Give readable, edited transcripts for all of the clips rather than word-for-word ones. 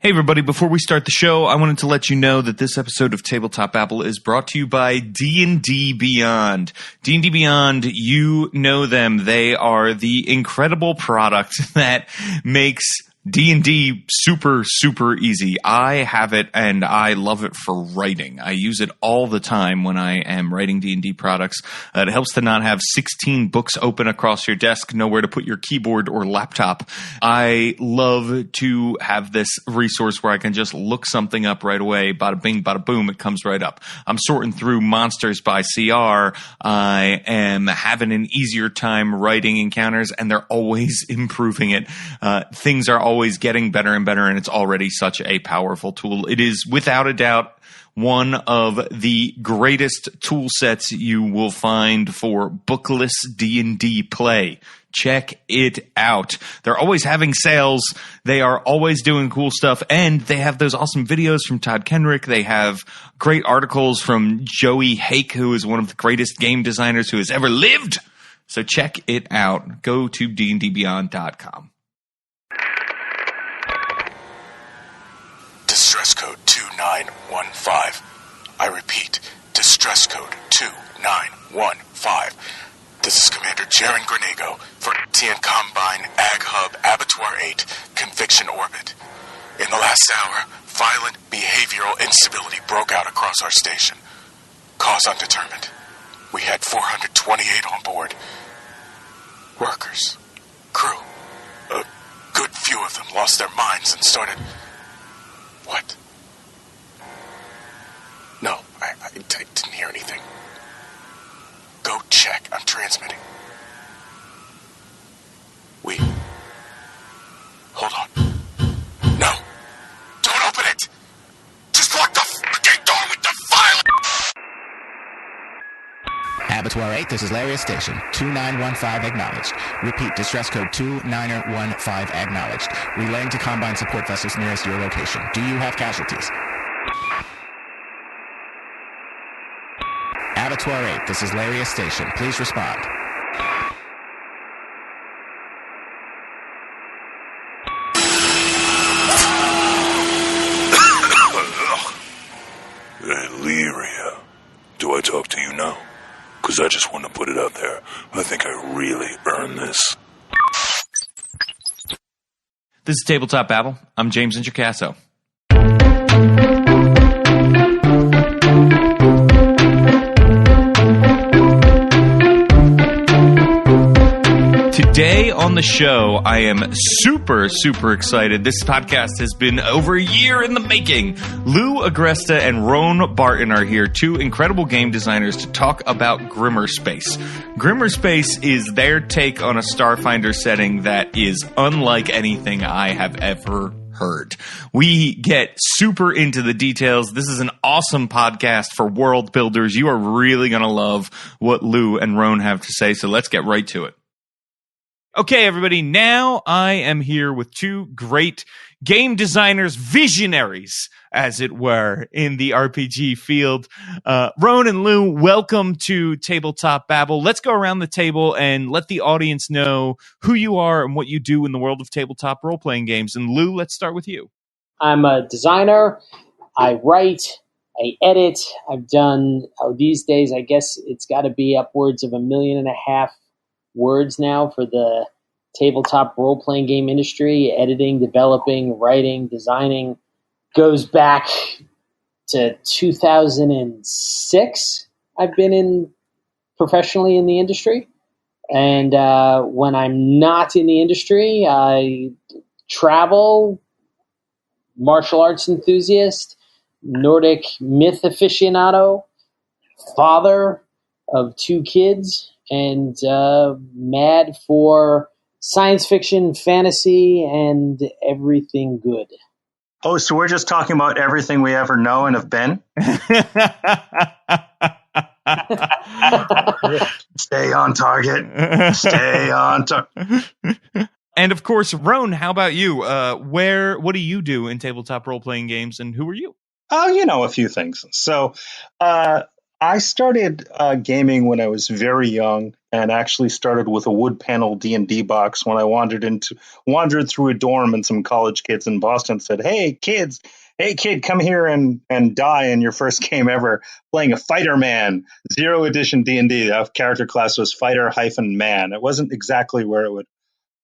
Hey everybody, before we start the show, I wanted to let you know that this episode of Tabletop Apple is brought to you by D&D Beyond. D&D Beyond, you know them. They are the incredible product that makes D&D super, super easy. I have it and I love it for writing. I use it all the time when I am writing D&D products. It helps to not have 16 books open across your desk, nowhere to put your keyboard or laptop. I love to have this resource where I can just look something up right away. Bada bing, bada boom, it comes right up. I'm sorting through monsters by CR. I am having an easier time writing encounters, and they're always improving it. Things are always getting better and better, and it's already such a powerful tool. It is without a doubt one of the greatest tool sets you will find for bookless D&D play. Check it out. They're always having sales. They are always doing cool stuff, and they have those awesome videos from Todd Kenrick. They have great articles from Joey Hake, who is one of the greatest game designers who has ever lived. So check it out. Go to dndbeyond.com. Distress code 2915. I repeat, distress code 2915. This is Commander Jaren Grenego for TN Combine Ag Hub Abattoir 8 Conviction Orbit. In the last hour, violent behavioral instability broke out across our station. Cause undetermined. We had 428 on board. Workers, crew. A good few of them lost their minds and started... What? No, I didn't hear anything. Go check. I'm transmitting. Hold on. No. Don't open it! Just lock the fucking door with the file! Abattoir 8, this is Lariat Station. 2915 acknowledged. Repeat, distress code 2915 acknowledged. Relaying to Combine support vessels nearest your location. Do you have casualties? Abattoir 8, this is Lariat Station. Please respond. Lyria, do I talk to you now? Because I just want to put it out there. I think I really earned this. This is Tabletop Babble. I'm James Introcaso. Today on the show, I am super, super excited. This podcast has been over a year in the making. Lou Agresta and Rone Barton are here, two incredible game designers, to talk about Grimmerspace. Grimmerspace is their take on a Starfinder setting that is unlike anything I have ever heard. We get super into the details. This is an awesome podcast for world builders. You are really going to love what Lou and Rone have to say, so let's get right to it. Okay, everybody, now I am here with two great game designers, visionaries, as it were, in the RPG field. Rone and Lou, welcome to Tabletop Babble. Let's go around the table and let the audience know who you are and what you do in the world of tabletop role-playing games. And Lou, let's start with you. I'm a designer. I write. I edit. I've done, these days, I guess it's got to be upwards of 1.5 million words now for the tabletop role-playing game industry. Editing, developing, writing, designing goes back to 2006. I've been professionally in the industry. And when I'm not in the industry, I travel, martial arts enthusiast, Nordic myth aficionado, father of 2 kids, and mad for science fiction, fantasy, and everything good. Oh, so we're just talking about everything we ever know and have been? Stay on target. Stay on target. And of course, Rone, how about you? What do you do in tabletop role-playing games, and who are you? Oh, a few things. So I started gaming when I was very young and actually started with a wood panel D&D box when I wandered through a dorm, and some college kids in Boston said, hey kid, come here and die in your first game ever playing a Fighter Man, 0 edition D&D. The character class was Fighter-Man. It wasn't exactly where it would.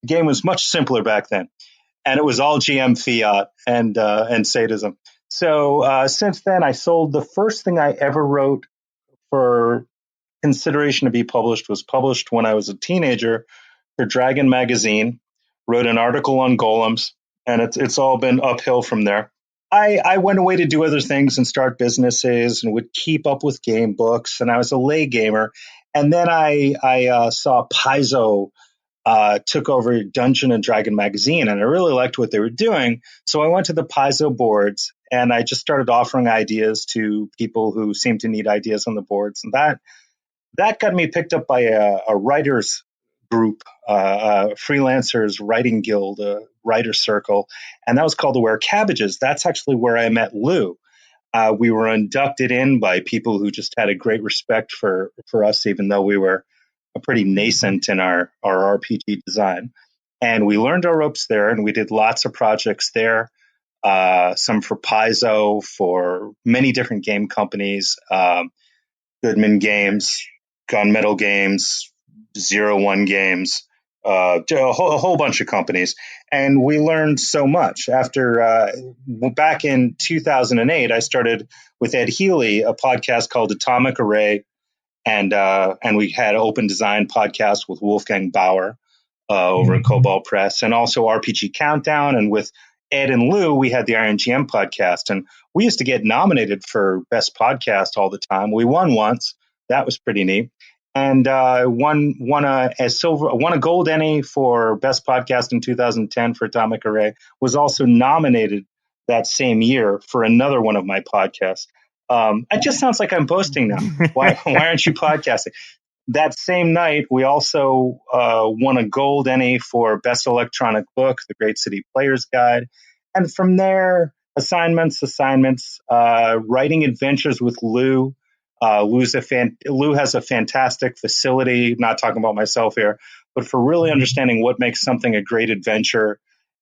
The game was much simpler back then, and it was all GM fiat and sadism. So since then, I sold the first thing I ever wrote for consideration to be published was published when I was a teenager for Dragon Magazine, wrote an article on golems, and it's all been uphill from there. I went away to do other things and start businesses and would keep up with game books, and I was a lay gamer. And then I saw Paizo took over Dungeon and Dragon Magazine, and I really liked what they were doing. So I went to the Paizo boards, and I just started offering ideas to people who seemed to need ideas on the boards. And that got me picked up by a writers group, freelancers writing guild, a writer circle, and that was called Aware Cabbages. That's actually where I met Lou. We were inducted in by people who just had a great respect for us, even though we were pretty nascent in our RPG design. And we learned our ropes there, and we did lots of projects there, some for Paizo, for many different game companies, Goodman Games, Gunmetal Games, 01 Games, a whole bunch of companies. And we learned so much. After back in 2008, I started with Ed Healy, a podcast called Atomic Array, and we had Open Design podcast with Wolfgang Bauer over at Cobalt Press, and also RPG Countdown. And with Ed and Lou, we had the Iron GM podcast, and we used to get nominated for Best Podcast all the time. We won once. That was pretty neat. And won a gold Emmy for Best Podcast in 2010 for Atomic Array. Was also nominated that same year for another one of my podcasts. It just sounds like I'm boasting now. Why aren't you podcasting? That same night, we also won a gold Emmy for Best Electronic Book, The Great City Player's Guide. And from there, assignments, writing adventures with Lou. Lou has a fantastic facility, not talking about myself here, but for really understanding what makes something a great adventure.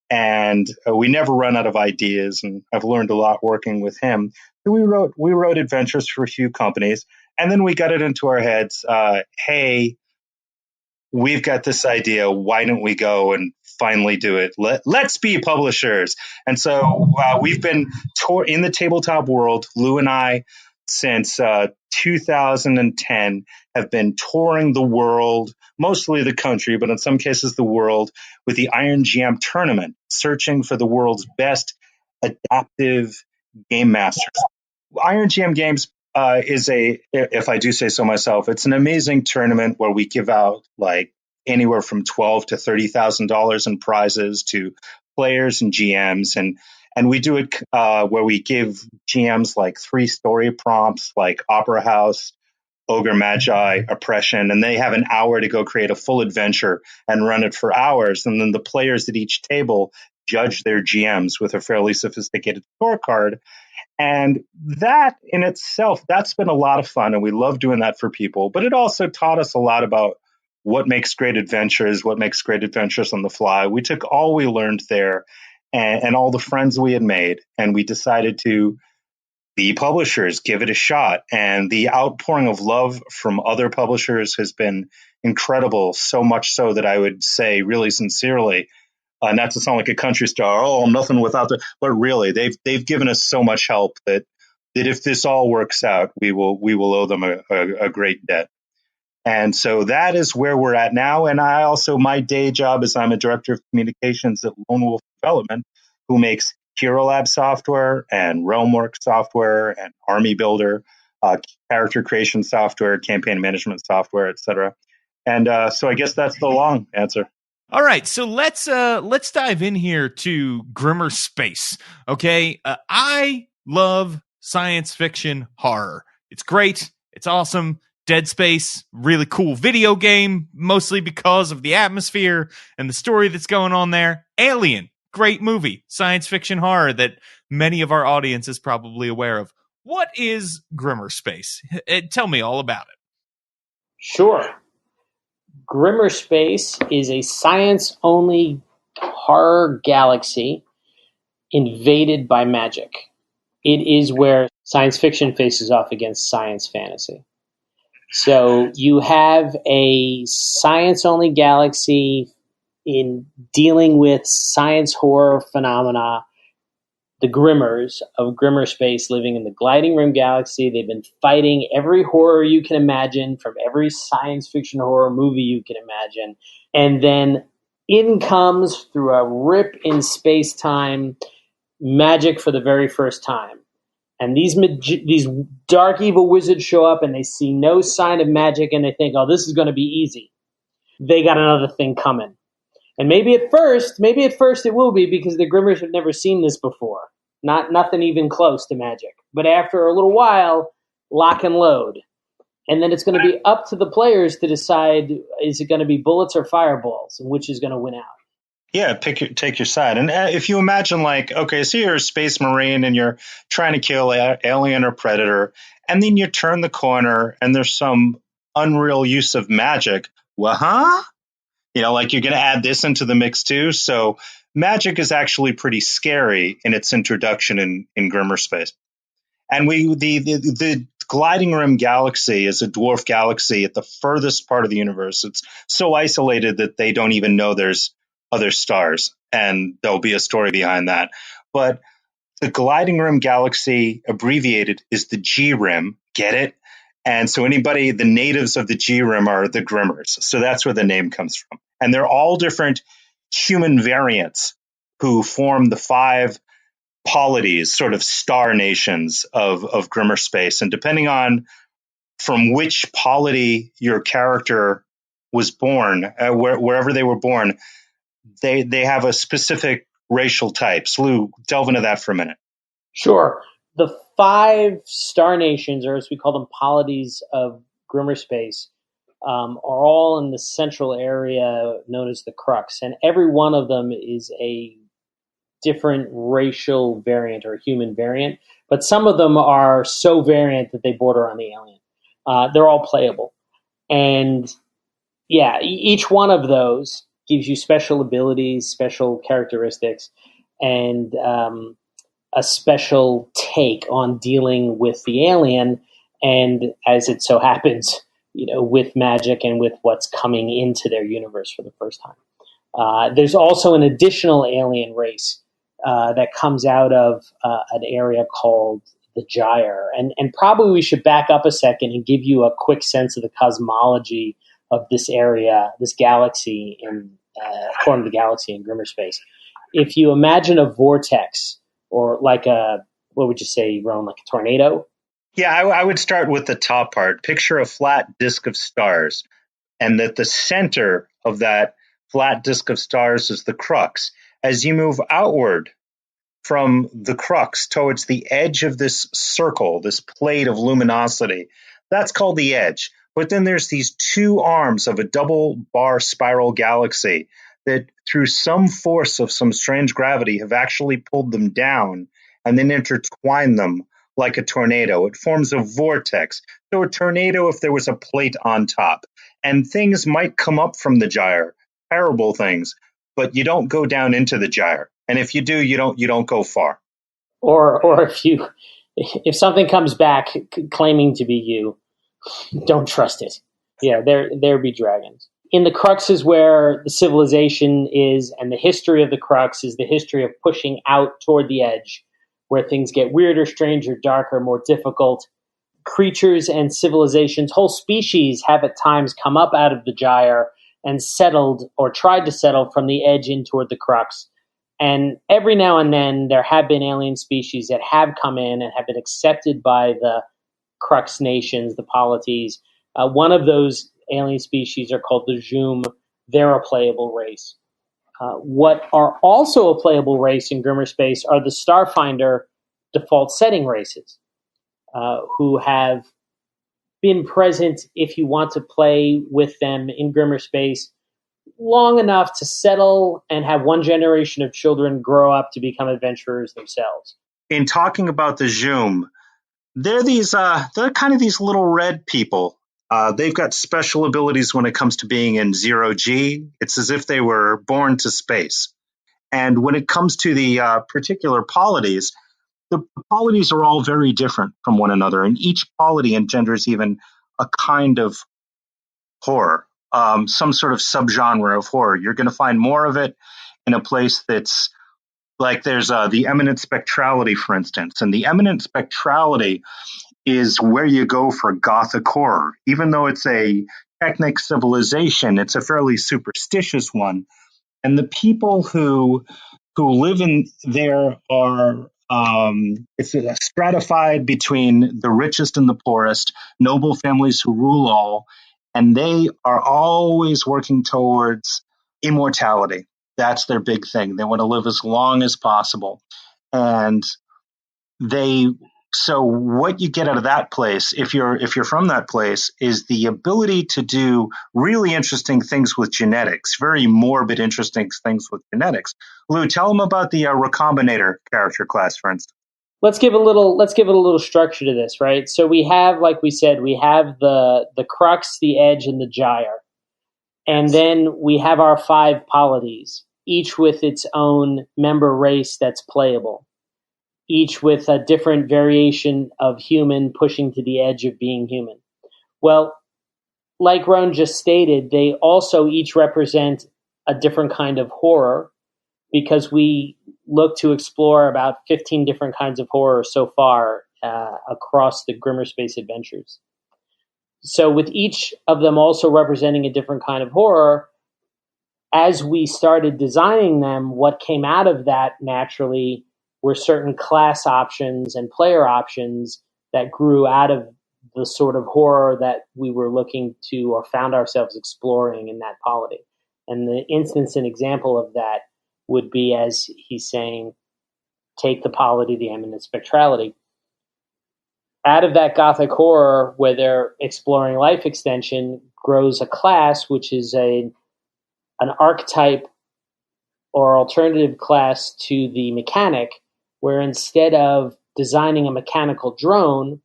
And we never run out of ideas, and I've learned a lot working with him. So we wrote adventures for a few companies, and then we got it into our heads, hey, we've got this idea. Why don't we go and finally do it? Let's be publishers. And so we've been in the tabletop world, Lou and I, since 2010, have been touring the world, mostly the country, but in some cases the world, with the Iron GM tournament, searching for the world's best adaptive game masters. Iron GM Games is if I do say so myself, it's an amazing tournament where we give out like anywhere from $12,000 to $30,000 in prizes to players and GMs, and we do it where we give GMs like 3 story prompts, like Opera House, Ogre Magi, Oppression, and they have an hour to go create a full adventure and run it for hours. And then the players at each table judge their GMs with a fairly sophisticated scorecard. And that in itself, that's been a lot of fun, and we love doing that for people. But it also taught us a lot about what makes great adventures on the fly. We took all we learned there and all the friends we had made, and we decided to be publishers, give it a shot. And the outpouring of love from other publishers has been incredible, so much so that I would say really sincerely, not to sound like a country star, oh, nothing without the, but really, they've given us so much help that if this all works out, we will owe them a great debt. And so that is where we're at now. And I also, my day job is I'm a director of communications at Lone Wolf Development, who makes Hero Lab software and Realmworks software and Army Builder, character creation software, campaign management software, etc. And so I guess that's the long answer. All right, so let's dive in here to Grimmerspace. Okay, I love science fiction horror. It's great. It's awesome. Dead Space, really cool video game, mostly because of the atmosphere and the story that's going on there. Alien, great movie, science fiction horror that many of our audience is probably aware of. What is Grimmerspace? Tell me all about it. Sure. Grimmerspace is a science-only horror galaxy invaded by magic. It is where science fiction faces off against science fantasy. So you have a science-only galaxy in dealing with science horror phenomena. The Grimmers of Grimmerspace living in the Gliding Rim Galaxy. They've been fighting every horror you can imagine from every science fiction horror movie you can imagine. And then in comes, through a rip in space-time, magic for the very first time. And these dark evil wizards show up and they see no sign of magic and they think, oh, this is going to be easy. They got another thing coming. And maybe at first it will be, because the Grimmers have never seen this before. Nothing even close to magic. But after a little while, lock and load. And then it's going to be up to the players to decide, is it going to be bullets or fireballs, and which is going to win out. Yeah, take your side. And if you imagine, like, okay, so you're a space marine and you're trying to kill an alien or predator, and then you turn the corner and there's some unreal use of magic. Well, like, you're going to add this into the mix too. So magic is actually pretty scary in its introduction in Grimmerspace. And the Gliding Rim Galaxy is a dwarf galaxy at the furthest part of the universe. It's so isolated that they don't even know there's other stars, and there'll be a story behind that. But the Gliding Rim Galaxy, abbreviated, is the G-Rim. Get it? And so the natives of the G-Rim are the Grimmers. So that's where the name comes from. And they're all different human variants who form the 5 polities, sort of star nations of Grimmerspace. And depending on from which polity your character was born, wherever they were born, they have a specific racial type. So Lou, delve into that for a minute. Sure. The 5 star nations, or as we call them, polities of Grimmerspace, are all in the central area known as the Crux. And every one of them is a different racial variant or human variant. But some of them are so variant that they border on the alien. They're all playable. And yeah, each one of those gives you special abilities, special characteristics, and a special take on dealing with the alien. And as it so happens, with magic and with what's coming into their universe for the first time. There's also an additional alien race that comes out of an area called the Gyre. And probably we should back up a second and give you a quick sense of the cosmology of this area, this galaxy, according to the galaxy in Grimmerspace. If you imagine a vortex, or like what would you say, Rone, like a tornado? Yeah, I would start with the top part. Picture a flat disk of stars, and that the center of that flat disk of stars is the crux. As you move outward from the crux towards the edge of this circle, this plate of luminosity, that's called the edge. But then there's these 2 arms of a double bar spiral galaxy that, through some force of some strange gravity, have actually pulled them down and then intertwined them like a tornado. It forms a vortex. So a tornado if there was a plate on top. And things might come up from the gyre, terrible things, but you don't go down into the gyre. And if you do, you don't go far. Or if something comes back claiming to be you, don't trust it. Yeah, there be dragons. In the Crux is where the civilization is, and the history of the Crux is the history of pushing out toward the edge, where things get weirder, stranger, darker, more difficult. Creatures and civilizations, whole species, have at times come up out of the gyre and settled, or tried to settle, from the edge in toward the Crux. And every now and then there have been alien species that have come in and have been accepted by the Crux nations, the polities. One of those alien species are called the Zoom. They're a playable race. What are also a playable race in Grimmerspace are the Starfinder default setting races, who have been present if you want to play with them in Grimmerspace long enough to settle and have one generation of children grow up to become adventurers themselves. In talking about the Zoom, they're kind of these little red people They've got special abilities when it comes to being in zero G. It's as if they were born to space. And when it comes to the particular polities, the polities are all very different from one another, and each polity engenders even a kind of horror, some sort of subgenre of horror. You're going to find more of it in a place that's like there's the eminent spectrality, for instance. And the eminent spectrality is where you go for gothic horror. Even though it's a technic civilization, it's a fairly superstitious one. And the people who live in there are it's stratified between the richest and the poorest, noble families who rule all, and they are always working towards immortality. That's their big thing. They want to live as long as possible. And so what you get out of that place, if you're from that place, is the ability to do really interesting things with genetics, very morbid, interesting things with genetics. Lou, tell them about the Recombinator character class, for instance. Let's give it a little structure to this, right? So we have, like we said, we have the crux, the edge, and the gyre. And then we have our 5 polities, each with its own member race that's playable, each with a different variation of human pushing to the edge of being human. Well, like Rone just stated, they also each represent a different kind of horror, because we look to explore about 15 different kinds of horror so far across the Grimmerspace adventures. So with each of them also representing a different kind of horror, as we started designing them, what came out of that naturally were certain class options and player options that grew out of the sort of horror that we were looking to or found ourselves exploring in that polity. And the instance and example of that would be, as he's saying, take the polity, the eminent spectrality. Out of that gothic horror, where they're exploring life extension, grows a class which is an archetype or alternative class to the mechanic, where instead of designing a mechanical drone,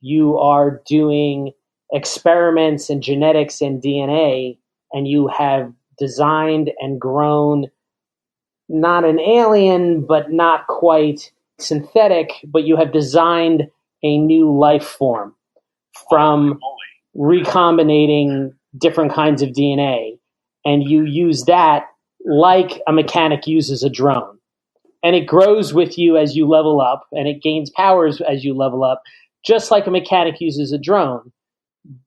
you are doing experiments in genetics and DNA, and you have designed and grown not an alien, but not quite synthetic, but you have designed a new life form from recombinating different kinds of DNA. And you use that like a mechanic uses a drone. And it grows with you as you level up, and it gains powers as you level up, just like a mechanic uses a drone.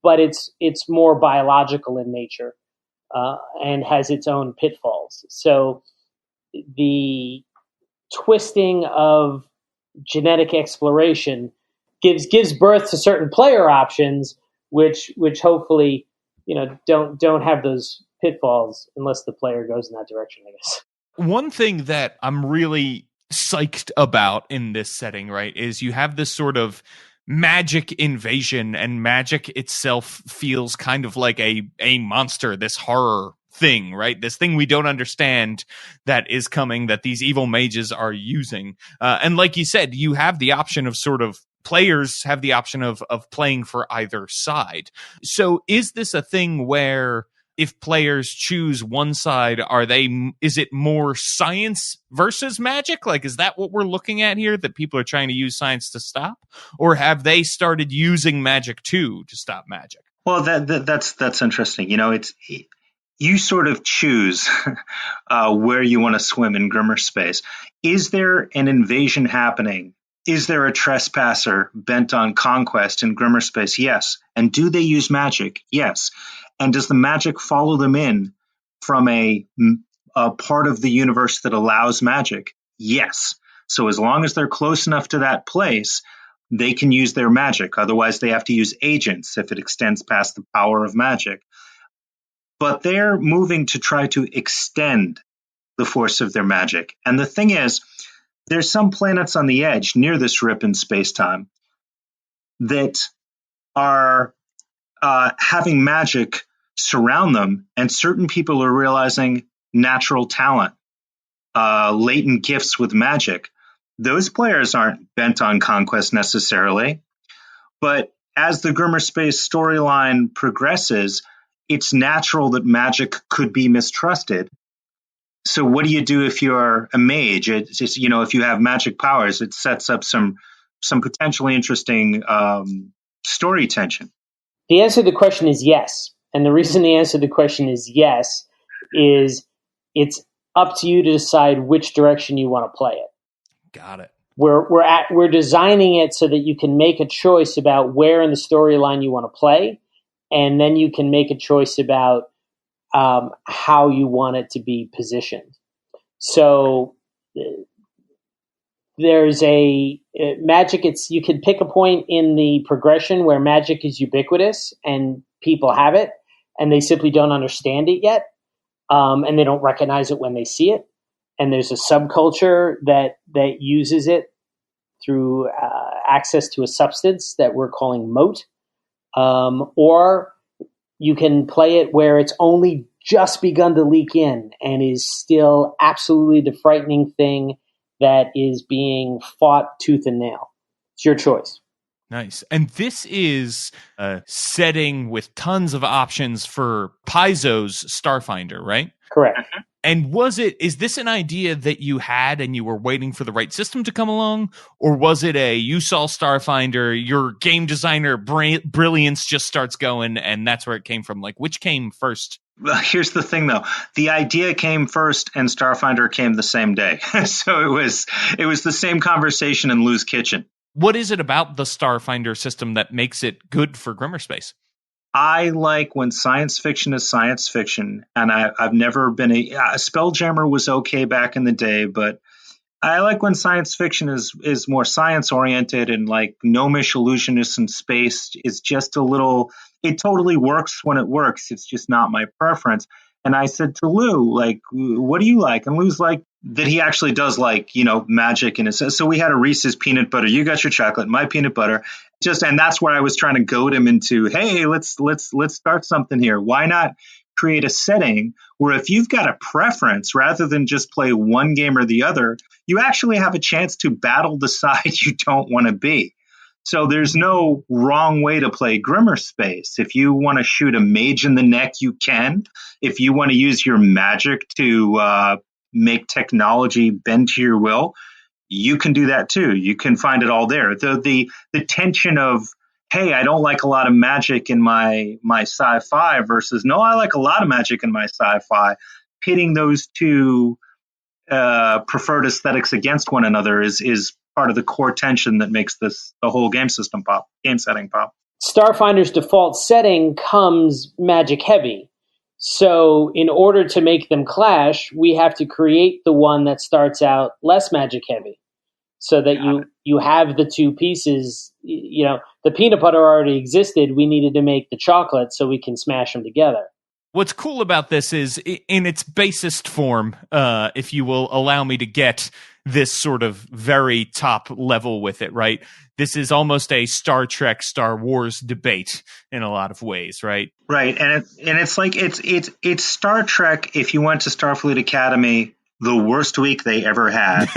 But it's more biological in nature and has its own pitfalls. So the twisting of genetic exploration gives birth to certain player options, which hopefully don't have those pitfalls unless the player goes in that direction, I guess. One thing that I'm really psyched about in this setting, right, is you have this sort of magic invasion, and magic itself feels kind of like a monster, this horror thing, right? This thing we don't understand that is coming, that these evil mages are using. And like you said, you have the option of players have the option of playing for either side. So is this a thing where if players choose one side, is it more science versus magic? Like, is that what we're looking at here, that people are trying to use science to stop? Or have they started using magic too to stop magic? Well, that's interesting. You sort of choose where you want to swim in Grimmerspace. Is there an invasion happening? Is there a trespasser bent on conquest in Grimmerspace? Yes. And do they use magic? Yes. And does the magic follow them in from a part of the universe that allows magic? Yes. So as long as they're close enough to that place, they can use their magic. Otherwise, they have to use agents if it extends past the power of magic. But they're moving to try to extend the force of their magic. And the thing is, there's some planets on the edge near this rip in space-time that are having magic surround them, and certain people are realizing natural talent, latent gifts with magic. Those players aren't bent on conquest necessarily, but as the Grimmerspace storyline progresses, it's natural that magic could be mistrusted. So what do you do if you're a mage? It's just, if you have magic powers, it sets up some potentially interesting story tension. The answer to the question is yes. And the reason the answer to the question is yes is it's up to you to decide which direction you want to play it. Got it. We're designing it so that you can make a choice about where in the storyline you want to play, and then you can make a choice about how you want it to be positioned. So there's a magic. You can pick a point in the progression where magic is ubiquitous and people have it, and they simply don't understand it yet, and they don't recognize it when they see it. And there's a subculture that uses it through access to a substance that we're calling moat. Or you can play it where it's only just begun to leak in and is still absolutely the frightening thing that is being fought tooth and nail. It's your choice. Nice. And this is a setting with tons of options for Paizo's Starfinder, right? Correct. And is this an idea that you had and you were waiting for the right system to come along? Or was it you saw Starfinder, your game designer brilliance just starts going, and that's where it came from? Like, which came first? Well, here's the thing, though. The idea came first and Starfinder came the same day. So it was the same conversation in Lou's kitchen. What is it about the Starfinder system that makes it good for Grimmerspace? I like when science fiction is science fiction, and I've never been a Spelljammer was okay back in the day, but I like when science fiction is more science oriented, and like gnomish illusionists in space is just a little. It totally works when it works. It's just not my preference. And I said to Lou, like, what do you like? And Lou's like, that he actually does like, magic. And so we had a Reese's peanut butter. You got your chocolate, my peanut butter. And that's where I was trying to goad him into, hey, let's start something here. Why not create a setting where if you've got a preference, rather than just play one game or the other, you actually have a chance to battle the side you don't want to be. So there's no wrong way to play Grimmerspace. If you want to shoot a mage in the neck, you can. If you want to use your magic to make technology bend to your will, you can do that too. You can find it all there. The tension of, hey, I don't like a lot of magic in my sci-fi versus, no, I like a lot of magic in my sci-fi. Pitting those two preferred aesthetics against one another is part of the core tension that makes the whole game setting pop. Starfinder's default setting comes magic heavy. So in order to make them clash, we have to create the one that starts out less magic heavy, so that you have the two pieces. The peanut butter already existed. We needed to make the chocolate so we can smash them together. What's cool about this is, in its basest form, if you will allow me to get this sort of very top level with it, right? This is almost a Star Trek, Star Wars debate in a lot of ways, right? Right, and it's like it's Star Trek if you went to Starfleet Academy the worst week they ever had.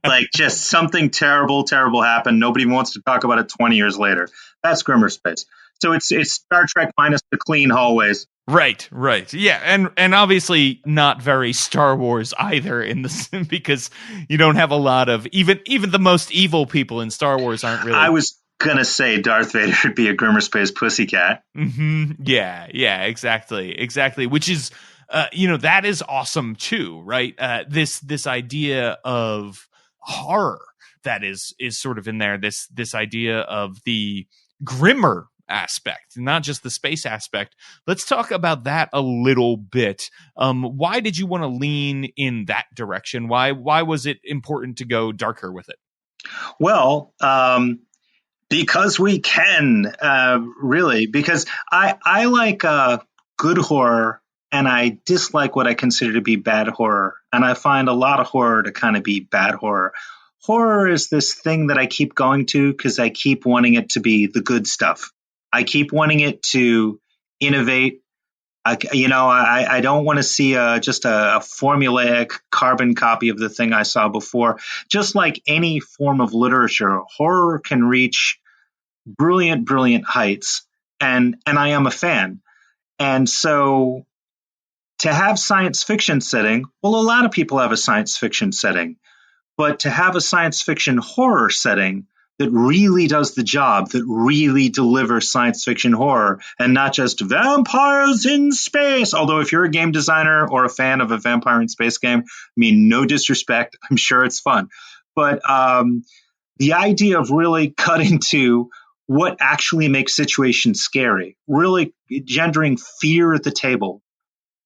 Like, just something terrible happened. Nobody wants to talk about it 20 years later. That's Grimmerspace. So it's Star Trek minus the clean hallways. Right. Yeah, and obviously not very Star Wars either, in this, because you don't have a lot of even the most evil people in Star Wars aren't really. I was gonna say Darth Vader would be a Grimmerspace pussycat. Mm-hmm. Yeah, exactly. Which is, that is awesome too, right? This idea of horror that is sort of in there. This idea of the grimmer aspect, not just the space aspect. Let's talk about that a little bit. Why did you want to lean in that direction? Why was it important to go darker with it? Well, because we can, really, because I like good horror and I dislike what I consider to be bad horror. And I find a lot of horror to kind of be bad horror. Horror is this thing that I keep going to because I keep wanting it to be the good stuff. I keep wanting it to innovate. I don't want to see just a formulaic carbon copy of the thing I saw before. Just like any form of literature, horror can reach brilliant, brilliant heights, and I am a fan. And so to have science fiction setting, well, a lot of people have a science fiction setting, but to have a science fiction horror setting that really does the job, that really delivers science fiction horror and not just vampires in space. Although if you're a game designer or a fan of a vampire in space game, I mean, no disrespect, I'm sure it's fun. But the idea of really cutting to what actually makes situations scary, really gendering fear at the table.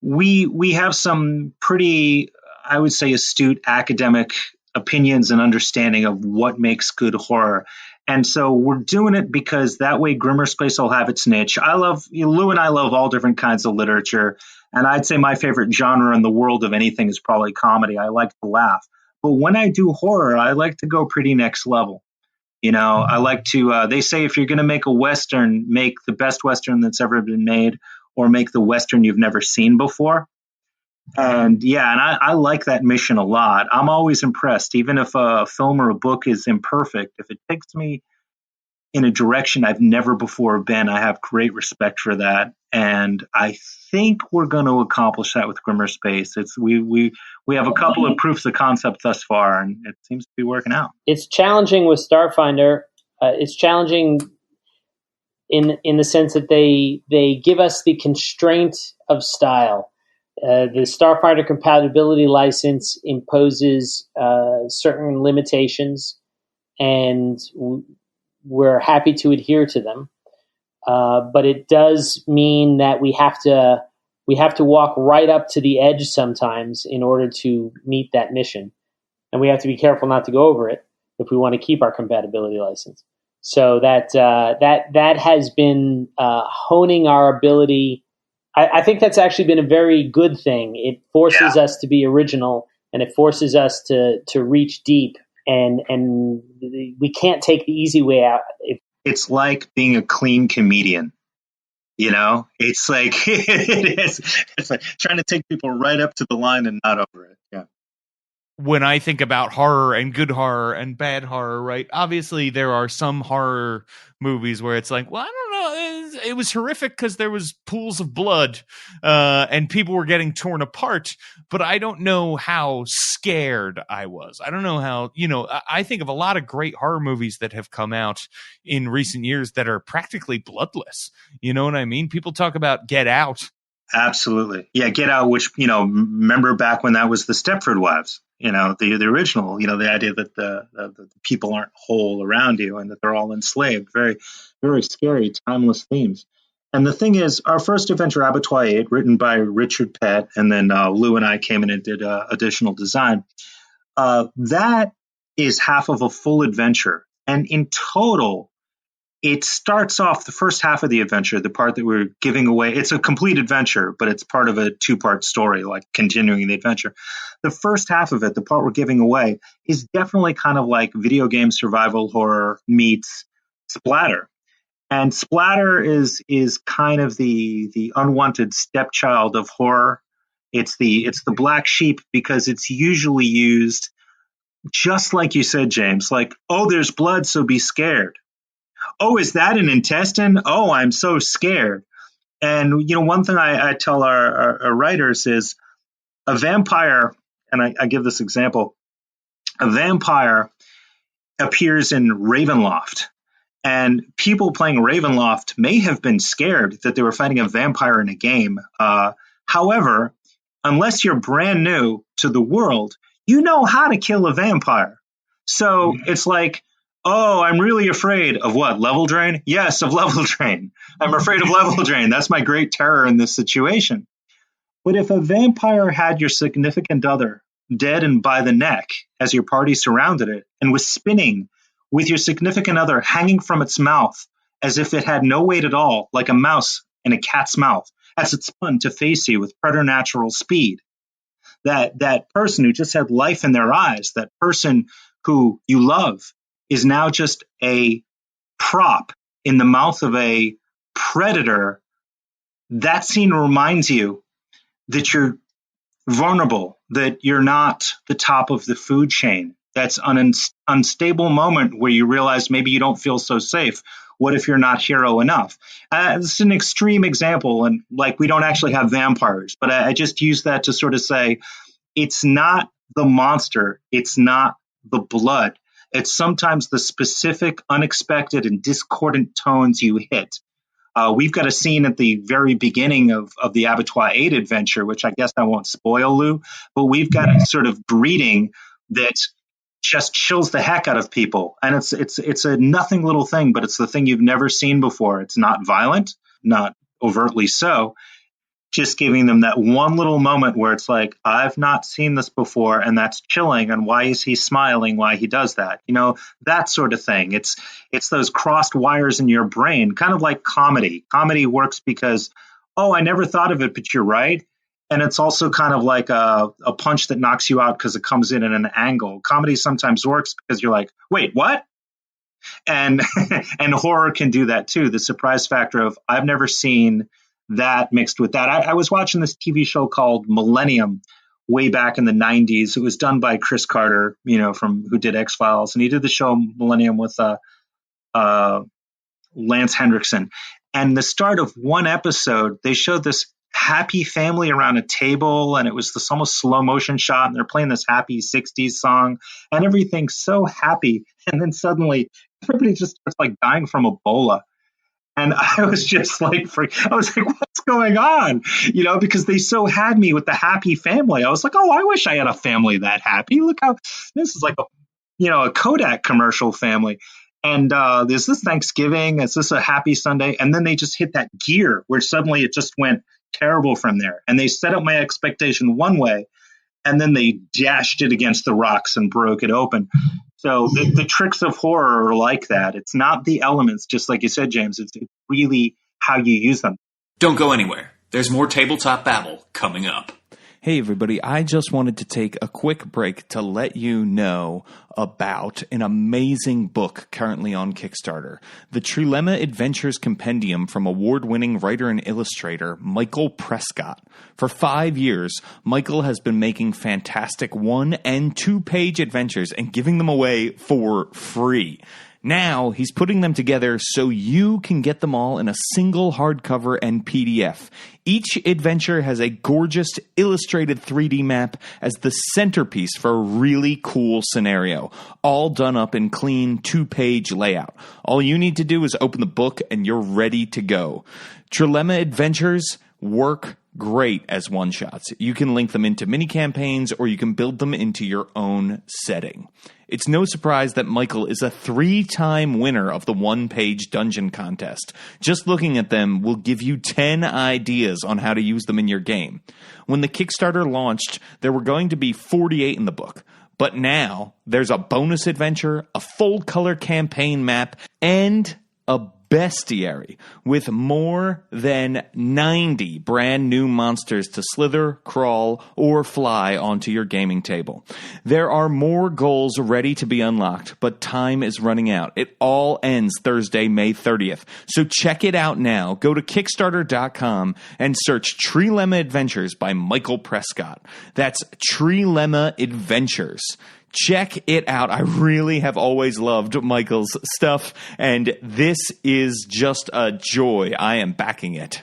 We have some pretty, I would say, astute academic opinions and understanding of what makes good horror. And so we're doing it because that way Grimmerspace will have its niche. Lou and I love all different kinds of literature. And I'd say my favorite genre in the world of anything is probably comedy. I like to laugh. But when I do horror, I like to go pretty next level. I like to, they say if you're going to make a Western, make the best Western that's ever been made, or make the Western you've never seen before. And I like that mission a lot. I'm always impressed, even if a film or a book is imperfect. If it takes me in a direction I've never before been, I have great respect for that. And I think we're going to accomplish that with Grimmerspace. We have a couple of proofs of concept thus far, and it seems to be working out. It's challenging with Starfinder. It's challenging in the sense that they give us the constraint of style. The Starfinder compatibility license imposes certain limitations, and we're happy to adhere to them. But it does mean that we have to walk right up to the edge sometimes in order to meet that mission, and we have to be careful not to go over it if we want to keep our compatibility license. So that has been honing our ability. I think that's actually been a very good thing. It forces us to be original, and it forces us to reach deep. And we can't take the easy way out. It's like being a clean comedian. It's like it's like trying to take people right up to the line and not over it. Yeah. When I think about horror and good horror and bad horror, right? Obviously, there are some horror movies where it's like, well, I don't know, it was horrific because there was pools of blood and people were getting torn apart, but I don't know how scared I was. I don't know how, I think of a lot of great horror movies that have come out in recent years that are practically bloodless. You know what I mean? People talk about Get Out. Absolutely. Yeah, Get Out, which, remember back when that was the Stepford Wives, the original, the idea that the people aren't whole around you and that they're all enslaved. Very, very scary, timeless themes. And the thing is, our first adventure, Abattoir 8, written by Richard Pett, and then Lou and I came in and did additional design. That is half of a full adventure. And in total, it starts off the first half of the adventure, the part that we're giving away. It's a complete adventure, but it's part of a 2-part story, like continuing the adventure. The first half of it, the part we're giving away, is definitely kind of like video game survival horror meets splatter. And splatter is kind of the unwanted stepchild of horror. It's the black sheep because it's usually used just like you said, James, like, oh, there's blood, so be scared. Oh, is that an intestine? Oh, I'm so scared. And, one thing I tell our writers is a vampire, and I give this example, a vampire appears in Ravenloft. And people playing Ravenloft may have been scared that they were fighting a vampire in a game. However, unless you're brand new to the world, you know how to kill a vampire. So it's like, oh, I'm really afraid of what? Level drain? Yes, of level drain. I'm afraid of level drain. That's my great terror in this situation. But if a vampire had your significant other dead and by the neck as your party surrounded it and was spinning with your significant other hanging from its mouth as if it had no weight at all, like a mouse in a cat's mouth, as it spun to face you with preternatural speed, that person who just had life in their eyes, that person who you love, is now just a prop in the mouth of a predator. That scene reminds you that you're vulnerable, that you're not the top of the food chain. That's an unstable moment where you realize maybe you don't feel so safe. What if you're not hero enough? It's an extreme example, and like we don't actually have vampires, but I just use that to sort of say it's not the monster, it's not the blood. It's sometimes the specific, unexpected, and discordant tones you hit. We've got a scene at the very beginning of the Abattoir 8 adventure, which I guess I won't spoil, Lou, but we've got a sort of breeding that just chills the heck out of people. And it's a nothing little thing, but it's the thing you've never seen before. It's not violent, not overtly so, just giving them that one little moment where it's like, I've not seen this before, and that's chilling, and why is he smiling why he does that? You know, that sort of thing. It's those crossed wires in your brain, kind of like comedy. Comedy works because, oh, I never thought of it, but you're right. And it's also kind of like a punch that knocks you out because it comes in at an angle. Comedy sometimes works because you're like, wait, what? And and horror can do that too. The surprise factor of, I've never seen that mixed with that. I was watching this TV show called Millennium way back in the 90s. It was done by Chris Carter, you know, from who did X-Files. And he did the show Millennium with Lance Hendrickson. And the start of one episode, they showed this happy family around a table, and it was this almost slow motion shot, and they're playing this happy 60s song, and everything's so happy. And then suddenly everybody just starts like dying from Ebola. And I was just like, I was like, what's going on? You know, because they so had me with the happy family. I was like, oh, I wish I had a family that happy. Look how this is like a Kodak commercial family. And is this Thanksgiving? Is this a happy Sunday? And then they just hit that gear where suddenly it just went terrible from there. And they set up my expectation one way, and then they dashed it against the rocks and broke it open. So the tricks of horror are like that. It's not the elements, just like you said, James. It's really how you use them. Don't go anywhere. There's more Tabletop Babble coming up. Hey, everybody. I just wanted to take a quick break to let you know about an amazing book currently on Kickstarter, the Trilemma Adventures Compendium from award-winning writer and illustrator Michael Prescott. For 5 years, Michael has been making fantastic 1- and 2-page adventures and giving them away for free. Now, he's putting them together so you can get them all in a single hardcover and PDF. Each adventure has a gorgeous illustrated 3D map as the centerpiece for a really cool scenario, all done up in clean 2-page layout. All you need to do is open the book and you're ready to go. Trilemma Adventures work great as one-shots. You can link them into mini-campaigns, or you can build them into your own setting. It's no surprise that Michael is a 3-time winner of the 1-page dungeon contest. Just looking at them will give you 10 ideas on how to use them in your game. When the Kickstarter launched, there were going to be 48 in the book. But now, there's a bonus adventure, a full-color campaign map, and a bestiary with more than 90 brand new monsters to slither, crawl, or fly onto your gaming table. There are more goals ready to be unlocked, but time is running out. It all ends Thursday, May 30th. So check it out now. Go to Kickstarter.com and search Trilemma Adventures by Michael Prescott. That's Trilemma Adventures. Check it out. I really have always loved Michael's stuff, and this is just a joy. I am backing it.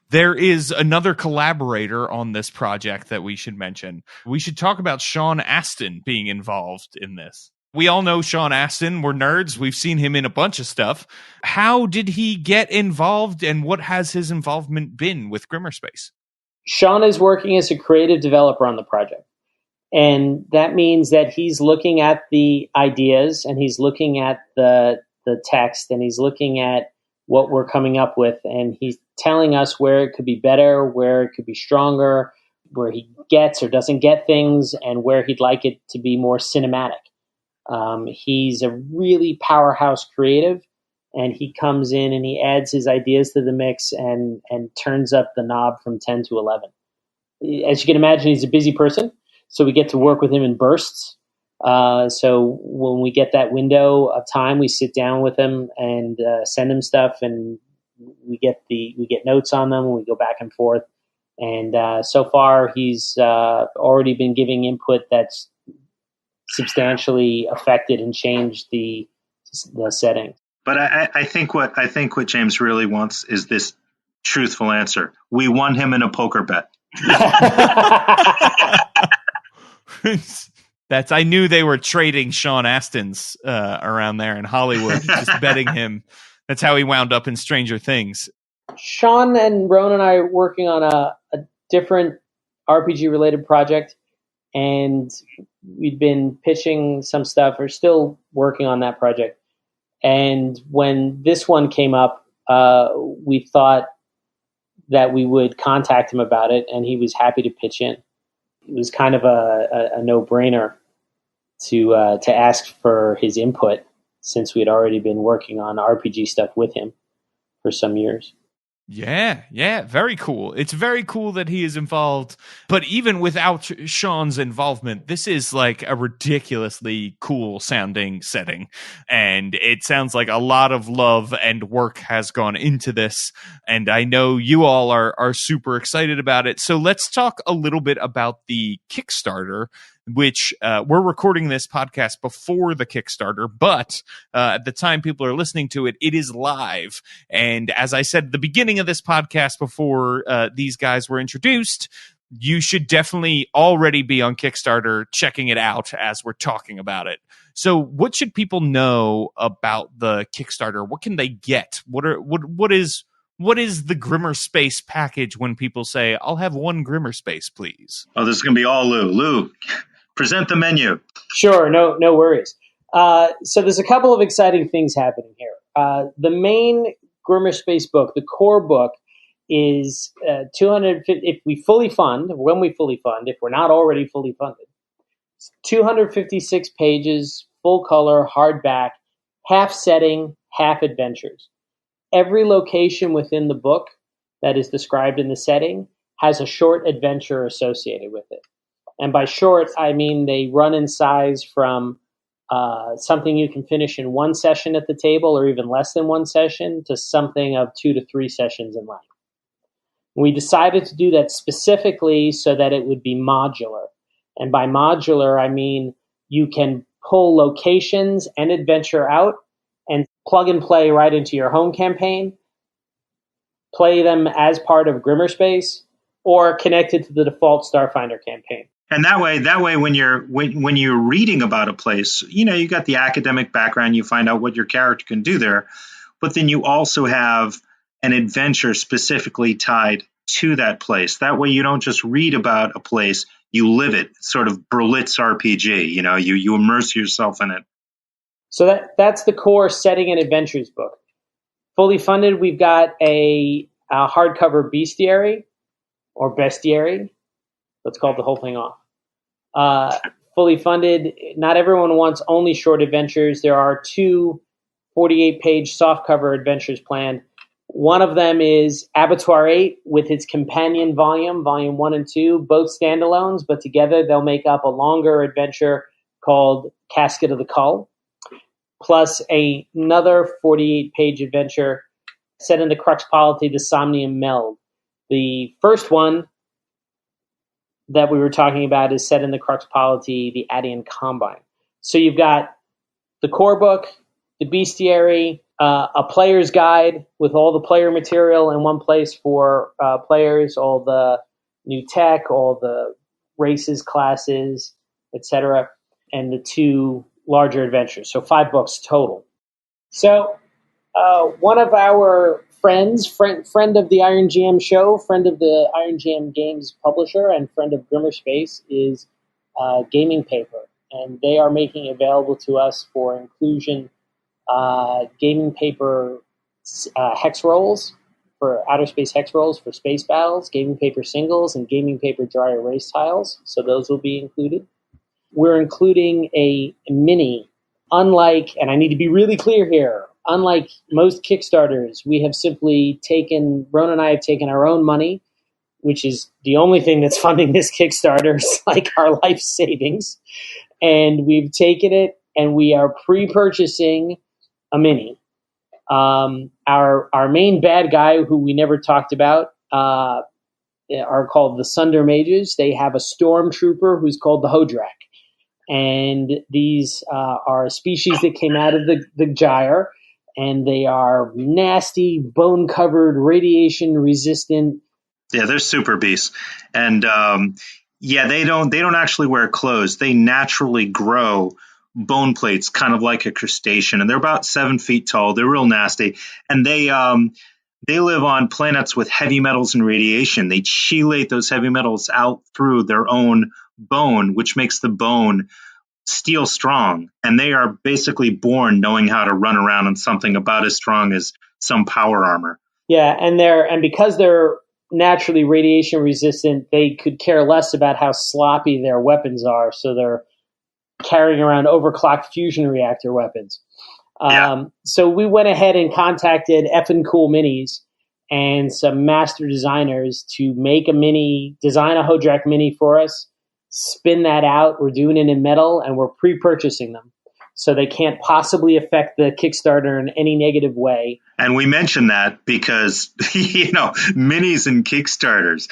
There is another collaborator on this project that we should mention. We should talk about Sean Astin being involved in this. We all know Sean Astin. We're nerds. We've seen him in a bunch of stuff. How did he get involved, and what has his involvement been with Grimmerspace? Sean is working as a creative developer on the project. And that means that he's looking at the ideas, and he's looking at the text, and he's looking at what we're coming up with, and he's telling us where it could be better, where it could be stronger, where he gets or doesn't get things, and where he'd like it to be more cinematic. He's a really powerhouse creative, and he comes in and he adds his ideas to the mix and turns up the knob from 10 to 11. As you can imagine, he's a busy person. So we get to work with him in bursts. So when we get that window of time, we sit down with him and send him stuff, and we get notes on them, and we go back and forth. And so far, he's already been giving input that's substantially affected and changed the setting. But I think what James really wants is this truthful answer. We won him in a poker bet. I knew they were trading Sean Astin's around there in Hollywood, just betting him. That's how he wound up in Stranger Things. Sean and Rone and I are working on a different RPG-related project, and we've been pitching some stuff. We're still working on that project. And when this one came up, we thought that we would contact him about it, and he was happy to pitch in. It was kind of a no-brainer to ask for his input, since we had already been working on RPG stuff with him for some years. Yeah, very cool. It's very cool that he is involved, but even without Sean's involvement, this is like a ridiculously cool sounding setting, and it sounds like a lot of love and work has gone into this, and I know you all are super excited about it. So let's talk a little bit about the Kickstarter, which we're recording this podcast before the Kickstarter, but at the time people are listening to it, it is live. And as I said at the beginning of this podcast before these guys were introduced, you should definitely already be on Kickstarter checking it out as we're talking about it. So what should people know about the Kickstarter? What can they get? What is the Grimmerspace package when people say, I'll have one Grimmerspace, please? Oh, this is going to be all Lou. Lou, present the menu. Sure, no worries. So there's a couple of exciting things happening here. The main Grimmerspace book, the core book, is 250. If we fully fund, if we're not already fully funded, it's 256 pages, full color, hardback, half setting, half adventures. Every location within the book that is described in the setting has a short adventure associated with it. And by short, I mean they run in size from something you can finish in one session at the table, or even less than one session, to something of 2 to 3 sessions in length. We decided to do that specifically so that it would be modular. And by modular, I mean you can pull locations and adventure out and plug and play right into your home campaign, play them as part of Grimmerspace, or connected to the default Starfinder campaign. And that way, when you're reading about a place, you got the academic background, you find out what your character can do there, but then you also have an adventure specifically tied to that place. That way, you don't just read about a place, you live it. It's sort of Berlitz RPG. You immerse yourself in it. So that's the core setting and adventures book. Fully funded, we've got a hardcover bestiary or bestiary. Let's call the whole thing off. Fully funded, not everyone wants only short adventures. There are 2 48-page softcover adventures planned. One of them is Abattoir 8 with its companion volume 1 and 2, both standalones, but together they'll make up a longer adventure called Casket of the Cull, plus another 48-page adventure set in the Crux Polity, the Somnium Meld. The first one that we were talking about is set in the Crux Polity, the Adian Combine. So you've got the core book, the bestiary, a player's guide with all the player material in one place for players, all the new tech, all the races, classes, etc., and the 2 larger adventures. So 5 books total. So one of our friend of the Iron GM show, friend of the Iron GM Games publisher, and friend of Grimmerspace is Gaming Paper. And they are making available to us for inclusion Gaming Paper hex rolls, for outer space hex rolls for space battles, Gaming Paper singles, and Gaming Paper dry erase tiles. So those will be included. We're including a mini, unlike, and I need to be really clear here, unlike most Kickstarters, we have simply Rone and I have taken our own money, which is the only thing that's funding this Kickstarter. It's like our life savings. And we've taken it and we are pre-purchasing a mini. Our main bad guy, who we never talked about, are called the Sunder Mages. They have a stormtrooper who's called the Hodrak. And these are a species that came out of the Gyre, and they are nasty, bone-covered, radiation-resistant. Yeah, they're super beasts. And they don't actually wear clothes. They naturally grow bone plates, kind of like a crustacean, and they're about 7 feet tall. They're real nasty, and they live on planets with heavy metals and radiation. They chelate those heavy metals out through their own bone, which makes the bone steel strong. And they are basically born knowing how to run around on something about as strong as some power armor. Yeah, and because they're naturally radiation resistant, they could care less about how sloppy their weapons are. So they're carrying around overclocked fusion reactor weapons. So we went ahead and contacted Effin' Cool Minis and some master designers to design a Hodrak mini for us, spin that out. We're doing it in metal, and we're pre-purchasing them. So they can't possibly affect the Kickstarter in any negative way. And we mentioned that because, minis and Kickstarters,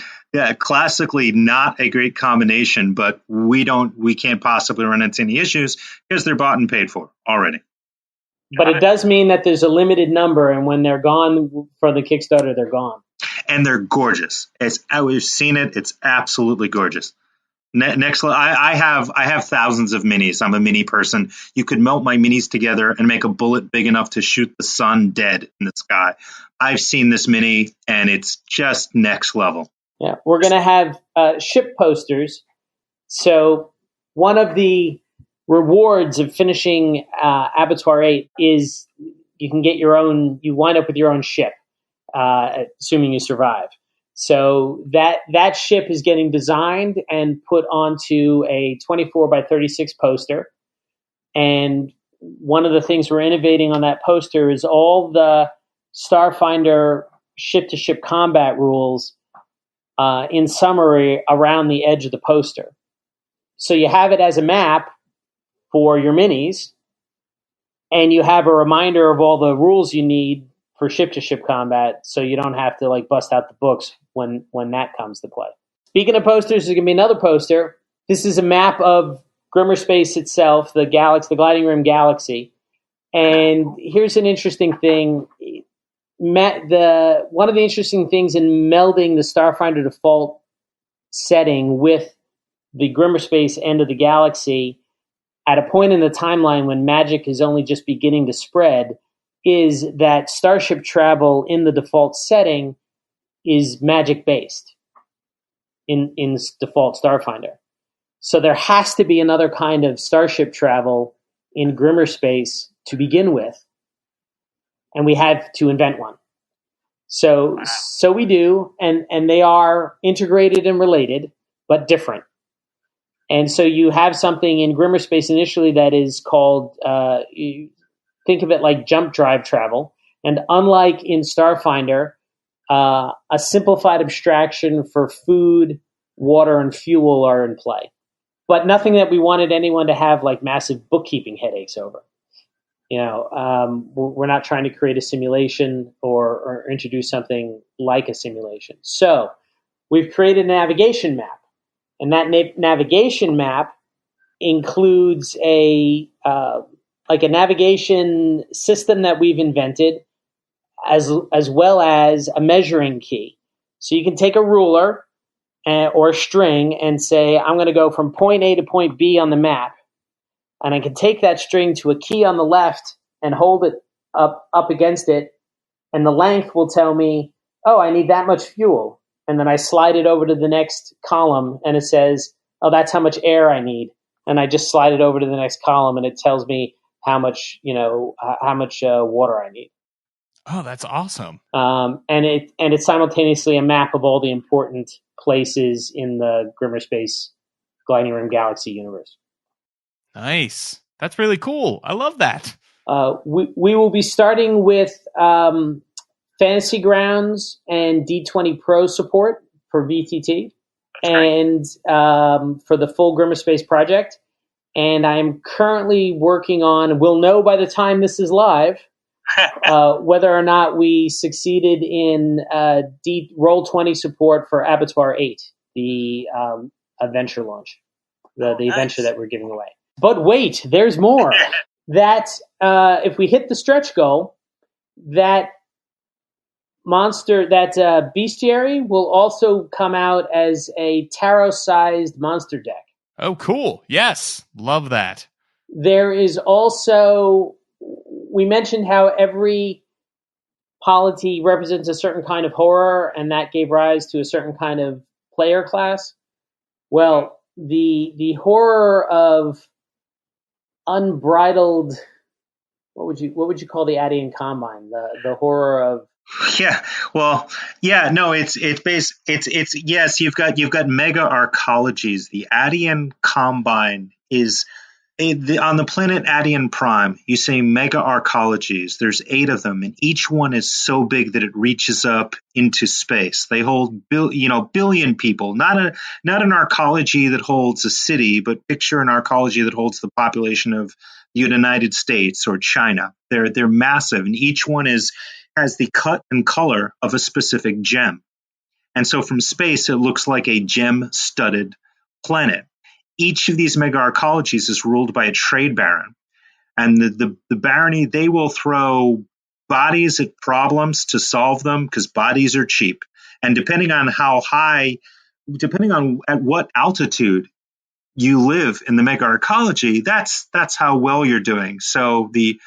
classically not a great combination, but we can't possibly run into any issues because they're bought and paid for already. But it does mean that there's a limited number, and when they're gone for the Kickstarter, they're gone. And they're gorgeous. We've seen it. It's absolutely gorgeous. Next, I have thousands of minis. I'm a mini person. You could melt my minis together and make a bullet big enough to shoot the sun dead in the sky. I've seen this mini, and it's just next level. Yeah, we're going to have ship posters. So one of the rewards of finishing Abattoir 8 is you can get you wind up with your own ship, assuming you survive. So that ship is getting designed and put onto a 24 by 36 poster. And one of the things we're innovating on that poster is all the Starfinder ship-to-ship combat rules in summary around the edge of the poster. So you have it as a map for your minis, and you have a reminder of all the rules you need for ship-to-ship combat, so you don't have to bust out the books when that comes to play. Speaking of posters, there's going to be another poster. This is a map of Grimmerspace itself, the Gliding Rim Galaxy. And here's an interesting thing. One of the interesting things in melding the Starfinder default setting with the Grimmerspace end of the galaxy at a point in the timeline when magic is only just beginning to spread is that starship travel in the default setting is magic-based in default Starfinder. So there has to be another kind of starship travel in Grimmerspace to begin with, and we had to invent one. So we do, and they are integrated and related, but different. And so you have something in Grimmerspace initially that is called, think of it like jump drive travel. And unlike in Starfinder, a simplified abstraction for food, water, and fuel are in play. But nothing that we wanted anyone to have massive bookkeeping headaches over. We're not trying to create a simulation or introduce something like a simulation. So we've created a navigation map. And that navigation map includes a navigation system that we've invented, as well as a measuring key. So you can take a ruler or a string and say, I'm going to go from point A to point B on the map. And I can take that string to a key on the left and hold it up against it. And the length will tell me, oh, I need that much fuel. And then I slide it over to the next column and it says, oh, that's how much air I need. And I just slide it over to the next column and it tells me how much water I need. Oh, that's awesome. And it's simultaneously a map of all the important places in the Grimmerspace Gliding Rim Galaxy universe. Nice. That's really cool. I love that. We will be starting with Fantasy Grounds and D20 Pro support for VTT and for the full Grimmerspace project. And I'm currently working on, we'll know by the time this is live, whether or not we succeeded in Roll20 support for Abattoir 8, the adventure launch, the adventure that we're giving away. But wait, there's more. That if we hit the stretch goal, that monster, that bestiary, will also come out as a tarot-sized monster deck. Oh, cool. Yes. Love that. There is also, we mentioned how every polity represents a certain kind of horror, and that gave rise to a certain kind of player class. Well, the horror of unbridled, what would you call the Adian Combine? The horror of Yeah, well, yeah, no, it's yes, you've got mega arcologies. The Adian Combine is on the planet Adian Prime. You say mega arcologies. There's 8 of them, and each one is so big that it reaches up into space. They hold billion people. Not an arcology that holds a city, but picture an arcology that holds the population of the United States or China. They're massive, and each one has the cut and color of a specific gem. And so from space, it looks like a gem-studded planet. Each of these mega arcologies is ruled by a trade baron. And the barony, they will throw bodies at problems to solve them because bodies are cheap. And depending on at what altitude you live in the mega arcology, that's how well you're doing. So the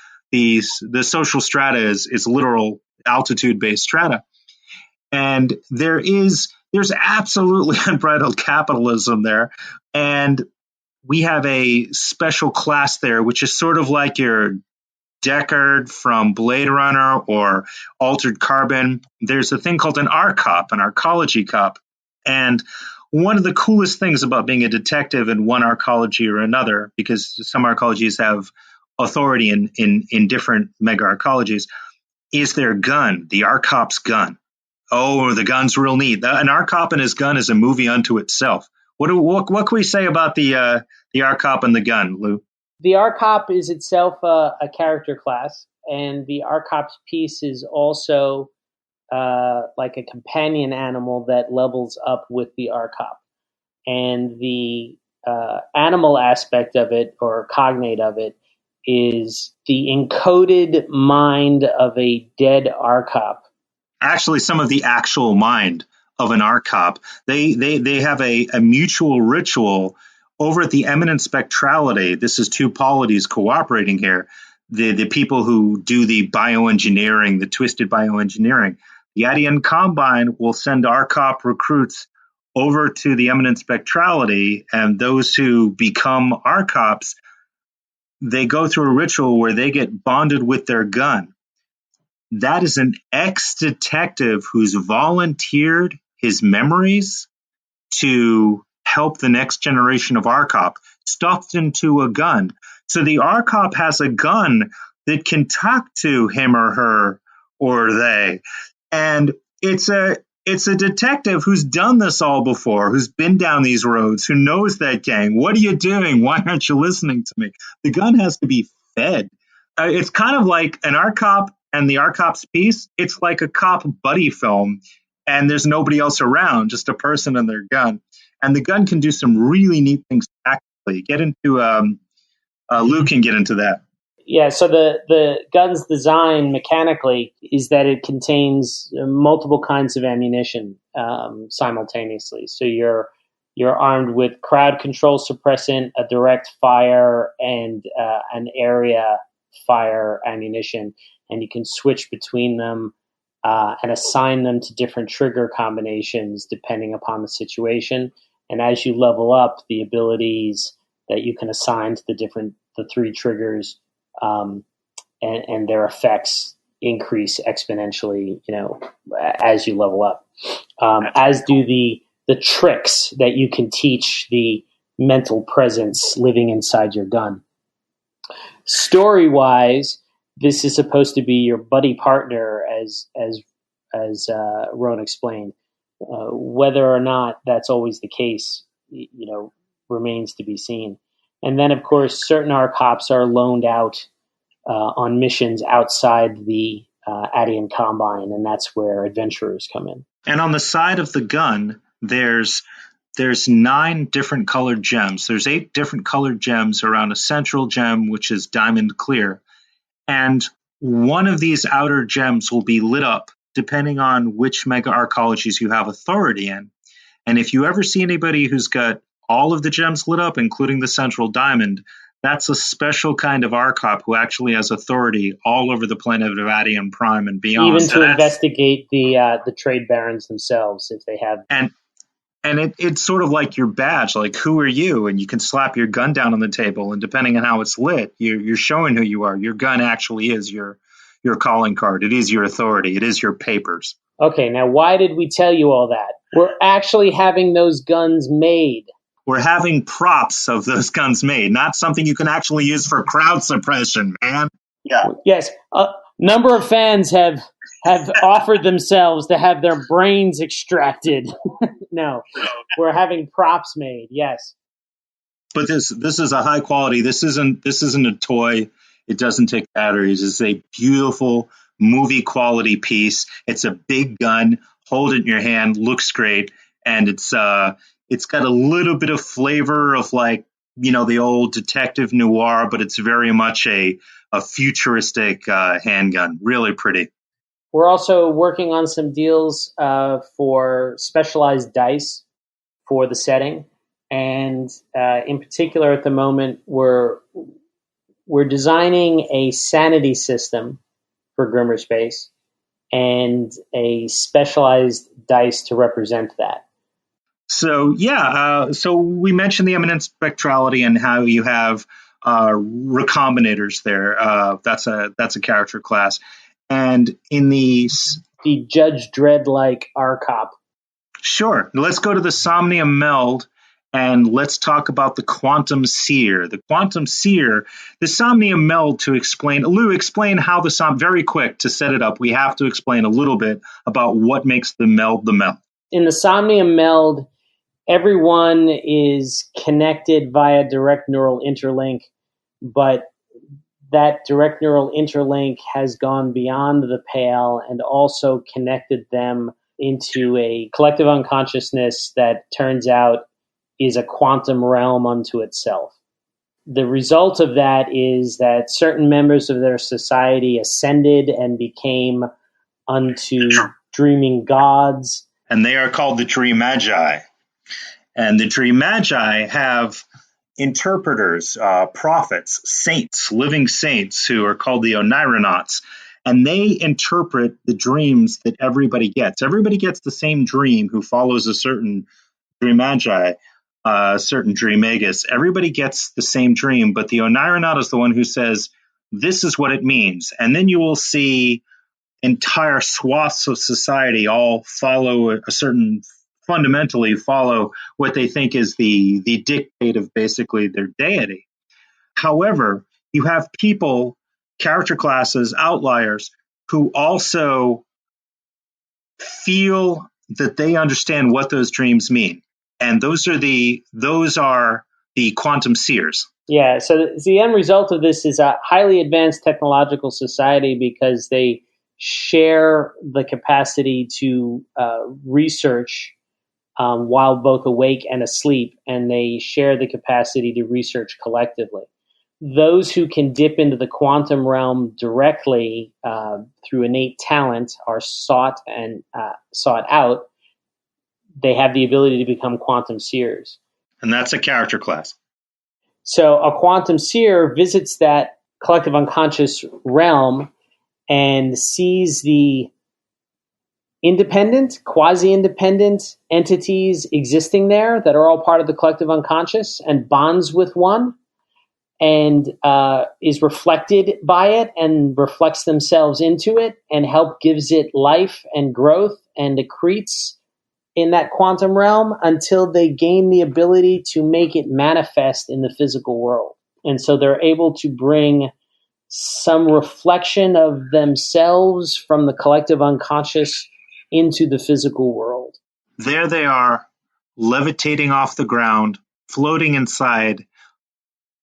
social strata is literal altitude-based strata. And there's absolutely unbridled capitalism there. And we have a special class there, which is sort of like your Deckard from Blade Runner or Altered Carbon. There's a thing called an arcop, an arcology cop. And one of the coolest things about being a detective in one arcology or another, because some arcologies have authority in different mega arcologies, is their gun, the arcop's gun. Oh, the gun's real neat. An arcop and his gun is a movie unto itself. What can we say about the arcop and the gun, Lou? The arcop is itself a character class, and the arcop's piece is also like a companion animal that levels up with the arcop. And the animal aspect of it, or cognate of it, is the encoded mind of a dead arcop. Actually, some of the actual mind of an arcop. They have a mutual ritual over at the Eminent Spectrality. This is 2 polities cooperating here. The people who do the bioengineering, the twisted bioengineering. The Adian Combine will send arcop recruits over to the Eminent Spectrality, and those who become arcops, they go through a ritual where they get bonded with their gun. That is an ex-detective who's volunteered his memories to help the next generation of arcop, stuffed into a gun. So the arcop has a gun that can talk to him or her or they. And it's a detective who's done this all before, who's been down these roads, who knows that gang. What are you doing? Why aren't you listening to me? The gun has to be fed. It's kind of like an arcop and the arcop's piece. It's like a cop buddy film, and there's nobody else around, just a person and their gun. And the gun can do some really neat things tactically. Lou can get into that. Yeah, so the gun's design mechanically is that it contains multiple kinds of ammunition simultaneously. So you're armed with crowd control suppressant, a direct fire, and an area fire ammunition, and you can switch between them and assign them to different trigger combinations depending upon the situation. And as you level up, the abilities that you can assign to the 3 triggers and their effects increase exponentially, as you level up. As do the tricks that you can teach the mental presence living inside your gun. Story-wise, this is supposed to be your buddy partner, as Rone explained. Whether or not that's always the case, remains to be seen. And then, of course, certain arcops are loaned out on missions outside the Adian Combine, and that's where adventurers come in. And on the side of the gun, there's 9 different colored gems. There's 8 different colored gems around a central gem, which is diamond clear. And one of these outer gems will be lit up depending on which mega arcologies you have authority in. And if you ever see anybody who's got all of the gems lit up, including the central diamond, that's a special kind of arcop who actually has authority all over the planet of Vadium Prime and beyond. Even to investigate the trade barons themselves, if they have. And it's sort of like your badge, like, who are you? And you can slap your gun down on the table, and depending on how it's lit, you're showing who you are. Your gun actually is your calling card. It is your authority. It is your papers. Okay, now why did we tell you all that? We're actually having those guns made. We're having props of those guns made, not something you can actually use for crowd suppression, man. Yeah. Yes, a number of fans have offered themselves to have their brains extracted. No, we're having props made. Yes, but this is a high quality. This isn't a toy. It doesn't take batteries. It's a beautiful movie quality piece. It's a big gun. Hold it in your hand. Looks great, and it's got a little bit of flavor of, like, the old detective noir, but it's very much a futuristic handgun. Really pretty. We're also working on some deals for specialized dice for the setting, and in particular, at the moment, we're designing a sanity system for Grimmerspace and a specialized dice to represent that. So so we mentioned the eminent spectrality and how you have recombinators there. That's a character class. And in the Judge Dredd-like RCOP. Sure. Let's go to the Somnium Meld, and let's talk about the Quantum Seer. The Quantum Seer, the Somnium Meld, to explain. Lou, explain how very quick to set it up. We have to explain a little bit about what makes the meld the meld. In the Somnium Meld, everyone is connected via direct neural interlink, but that direct neural interlink has gone beyond the pale and also connected them into a collective unconsciousness that turns out is a quantum realm unto itself. The result of that is that certain members of their society ascended and became unto dreaming gods. And they are called the Dream Magi. And the Dream Magi have interpreters, prophets, saints, living saints who are called the Onironauts, and they interpret the dreams that everybody gets. Everybody gets the same dream who follows a certain Dream Magi, certain Dream Magus. Everybody gets the same dream, but the Onironaut is the one who says, this is what it means. And then you will see entire swaths of society all fundamentally follow what they think is the dictate of basically their deity. However, you have people, character classes, outliers, who also feel that they understand what those dreams mean. And those are the quantum seers. Yeah, so the end result of this is a highly advanced technological society because they share the capacity to research while both awake and asleep, and they share the capacity to research collectively. Those who can dip into the quantum realm directly through innate talent are sought out. They have the ability to become quantum seers. And that's a character class. So a quantum seer visits that collective unconscious realm and sees the independent, quasi-independent entities existing there that are all part of the collective unconscious and bonds with one and is reflected by it and reflects themselves into it and gives it life and growth and accretes in that quantum realm until they gain the ability to make it manifest in the physical world. And so they're able to bring some reflection of themselves from the collective unconscious into the physical world. There they are, levitating off the ground, floating inside.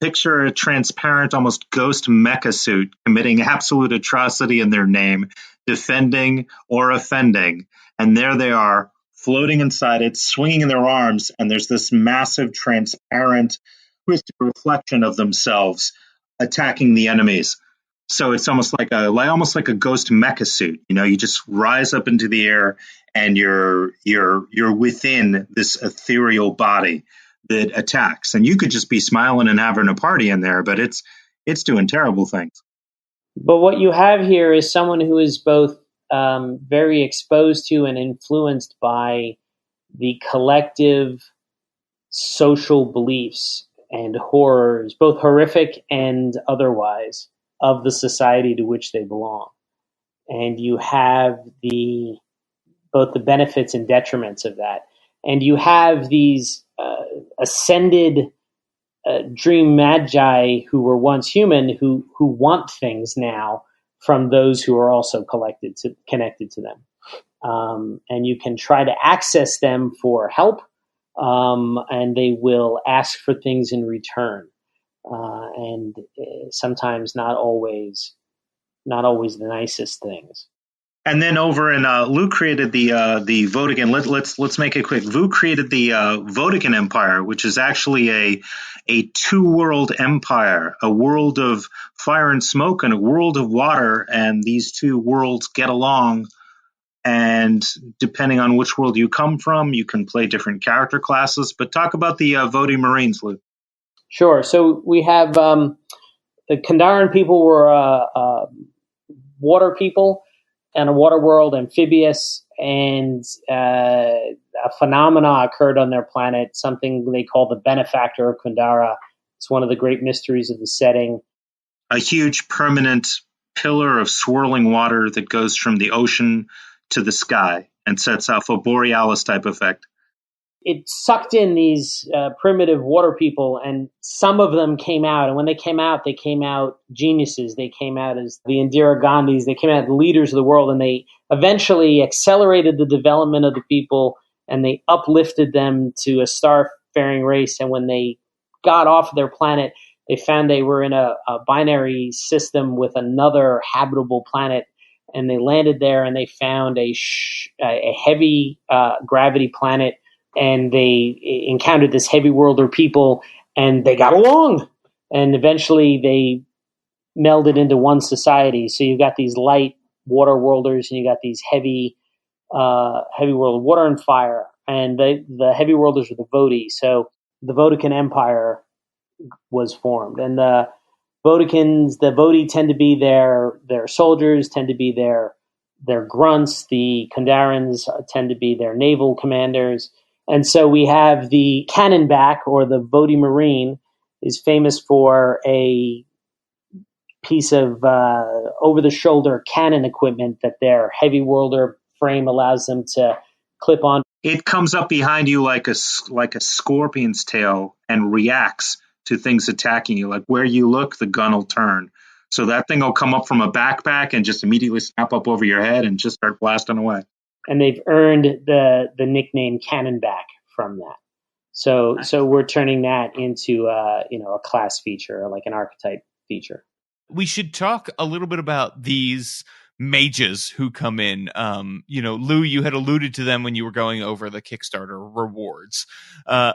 Picture a transparent, almost ghost mecha suit committing absolute atrocity in their name, defending or offending. And there they are, floating inside it, swinging in their arms, and there's this massive, transparent, twisted reflection of themselves attacking the enemies. So it's almost like a ghost mecha suit. You just rise up into the air and you're within this ethereal body that attacks. And you could just be smiling and having a party in there, but it's doing terrible things. But what you have here is someone who is both very exposed to and influenced by the collective social beliefs and horrors, both horrific and otherwise, of the society to which they belong. And you have both the benefits and detriments of that. And you have these ascended dream magi who were once human who want things now from those who are also connected to them. And you can try to access them for help, and they will ask for things in return. And sometimes not always the nicest things. And then over in Lou created the Vodican. Let's make it quick. Lou created the Vodican Empire, which is actually a two-world empire, a world of fire and smoke and a world of water, and these two worlds get along. And depending on which world you come from, you can play different character classes. But talk about the Vodi Marines, Lou. Sure. So we have the Kandarian people were water people and a water world, amphibious, and a phenomena occurred on their planet, something they call the benefactor of Kandara. It's one of the great mysteries of the setting. A huge permanent pillar of swirling water that goes from the ocean to the sky and sets off a borealis type effect. It sucked in these primitive water people, and some of them came out. And when they came out geniuses. They came out as the Indira Gandhis. They came out the leaders of the world, and they eventually accelerated the development of the people, and they uplifted them to a star-faring race. And when they got off of their planet, they found they were in a binary system with another habitable planet. And they landed there, and they found a heavy gravity planet. And they encountered this heavy worlder people, and they got along. And eventually they melded into one society. So you've got these light water worlders, and you got these heavy world, water and fire. And the heavy worlders were the Vodi. So the Vodican Empire was formed. And the Vodi tend to be their soldiers, tend to be their grunts. The Kandarans tend to be their naval commanders. And so we have the Cannonback, or the Vodi Marine, is famous for a piece of over-the-shoulder cannon equipment that their heavy worlder frame allows them to clip on. It comes up behind you like a scorpion's tail and reacts to things attacking you. Like where you look, the gun will turn. So that thing will come up from a backpack and just immediately snap up over your head and just start blasting away. And they've earned the nickname Cannonback from that. So we're turning that into a class feature, like an archetype feature. We should talk a little bit about these mages who come in. Lou, you had alluded to them when you were going over the Kickstarter rewards.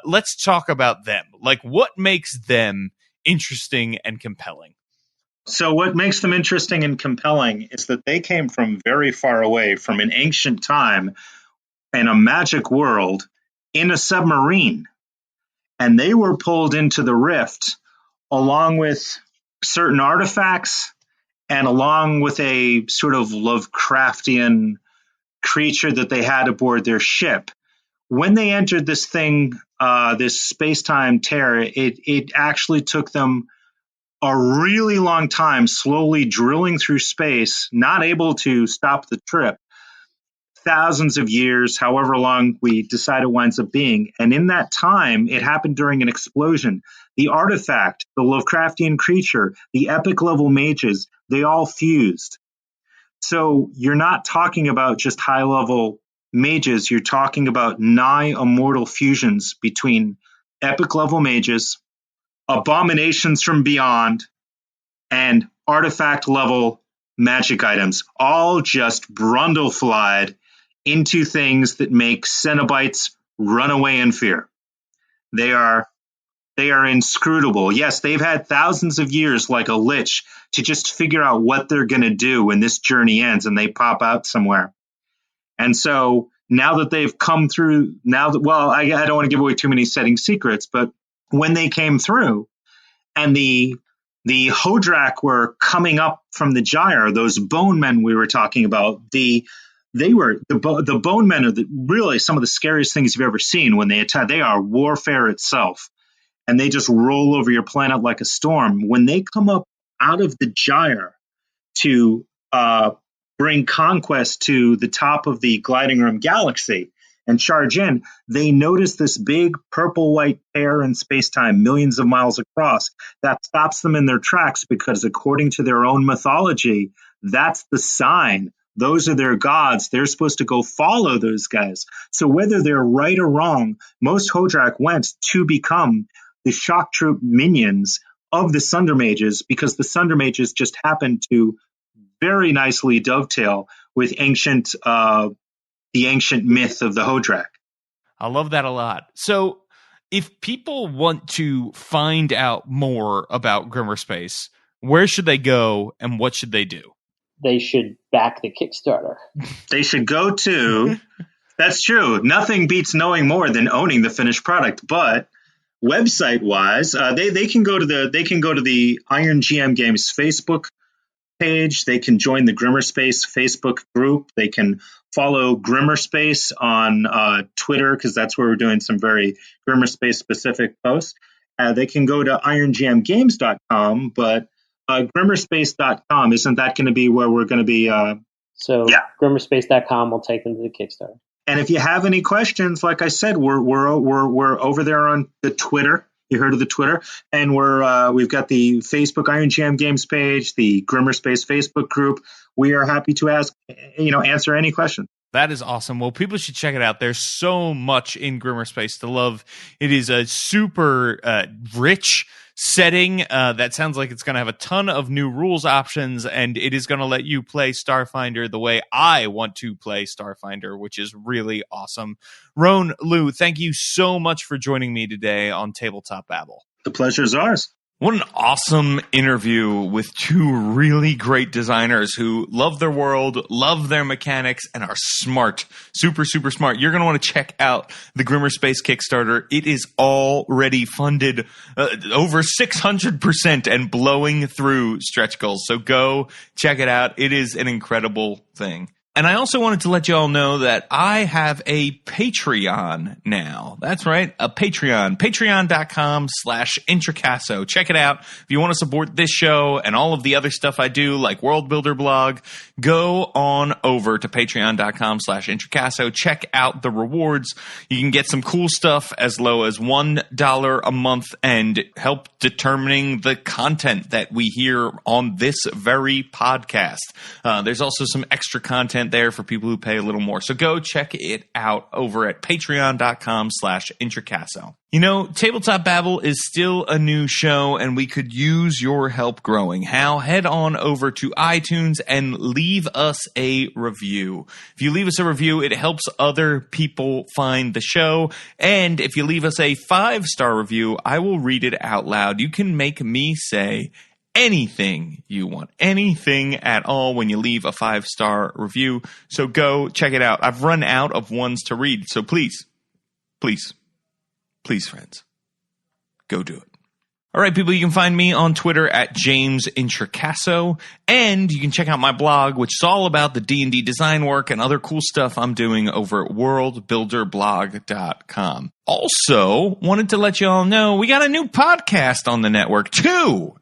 Let's talk about them. Like, what makes them interesting and compelling? So what makes them interesting and compelling is that they came from very far away, from an ancient time in a magic world in a submarine. And they were pulled into the rift along with certain artifacts and along with a sort of Lovecraftian creature that they had aboard their ship. When they entered this thing, this space-time tear, it actually took them a really long time slowly drilling through space, not able to stop the trip. Thousands of years, however long we decide it winds up being. And in that time, it happened during an explosion. The artifact, the Lovecraftian creature, the epic level mages, they all fused. So you're not talking about just high level mages. You're talking about nigh immortal fusions between epic level mages, abominations from beyond, and artifact level magic items, all just brundleflied into things that make Cenobites run away in fear. They are They are inscrutable. Yes, they've had thousands of years like a lich to just figure out what they're going to do when this journey ends and they pop out somewhere. And so now that they've come through, I don't want to give away too many setting secrets, but when they came through and the Hodrak were coming up from the gyre, those bone men we were talking about, the bone men are really some of the scariest things you've ever seen when they attack. They are warfare itself. And they just roll over your planet like a storm. When they come up out of the gyre to bring conquest to the top of the gliding room galaxy and charge in, they notice this big purple-white tear in space-time, millions of miles across, that stops them in their tracks because according to their own mythology, that's the sign. Those are their gods. They're supposed to go follow those guys. So whether they're right or wrong, most Hodrak went to become the shock troop minions of the Sunder Mages because the Sunder Mages just happen to very nicely dovetail with the ancient myth of the Hodrak. I love that a lot. So if people want to find out more about Grimmerspace, where should they go and what should they do? They should back the Kickstarter. They should go to, that's true. Nothing beats knowing more than owning the finished product, but website wise, they can go to the Iron GM Games Facebook page. They can join the Grimmerspace Facebook group. They can follow Grimmerspace on Twitter because that's where we're doing some very Grimmerspace specific posts. They can go to irongmgames.com, but Grimmerspace.com, isn't that going to be where we're going to be? Grimmerspace.com will take them to the Kickstarter. And if you have any questions, like I said, we're over there on the Twitter. You heard of the Twitter, and we've got the Facebook Iron Jam Games page, the Grimmerspace Facebook group. We are happy to answer any question. That is awesome. Well, people should check it out. There's so much in Grimmerspace to love. It is a super rich setting that sounds like it's going to have a ton of new rules options, and it is going to let you play Starfinder the way I want to play Starfinder, which is really awesome. Rone, Lou, thank you so much for joining me today on Tabletop Babble. The pleasure is ours. What an awesome interview with two really great designers who love their world, love their mechanics, and are smart. Super, super smart. You're going to want to check out the Grimmerspace Kickstarter. It is already funded over 600% and blowing through stretch goals. So go check it out. It is an incredible thing. And I also wanted to let you all know that I have a Patreon now. That's right, a Patreon. Patreon.com/Introcaso. Check it out. If you want to support this show and all of the other stuff I do, like World Builder Blog, go on over to Patreon.com/Introcaso. Check out the rewards. You can get some cool stuff as low as $1 a month and help determining the content that we hear on this very podcast. There's also some extra content there for people who pay a little more. So go check it out over at patreon.com/Introcaso. You know, Tabletop Babble is still a new show and we could use your help growing. How? Head on over to iTunes and leave us a review. If you leave us a review, it helps other people find the show. And if you leave us a 5-star review, I will read it out loud. You can make me say anything you want, anything at all when you leave a 5-star review. So go check it out. I've run out of ones to read. So please, friends, go do it. All right, people, you can find me on Twitter at James Introcaso, and you can check out my blog, which is all about the D&D design work and other cool stuff I'm doing over at worldbuilderblog.com. Also, wanted to let you all know we got a new podcast on the network. Two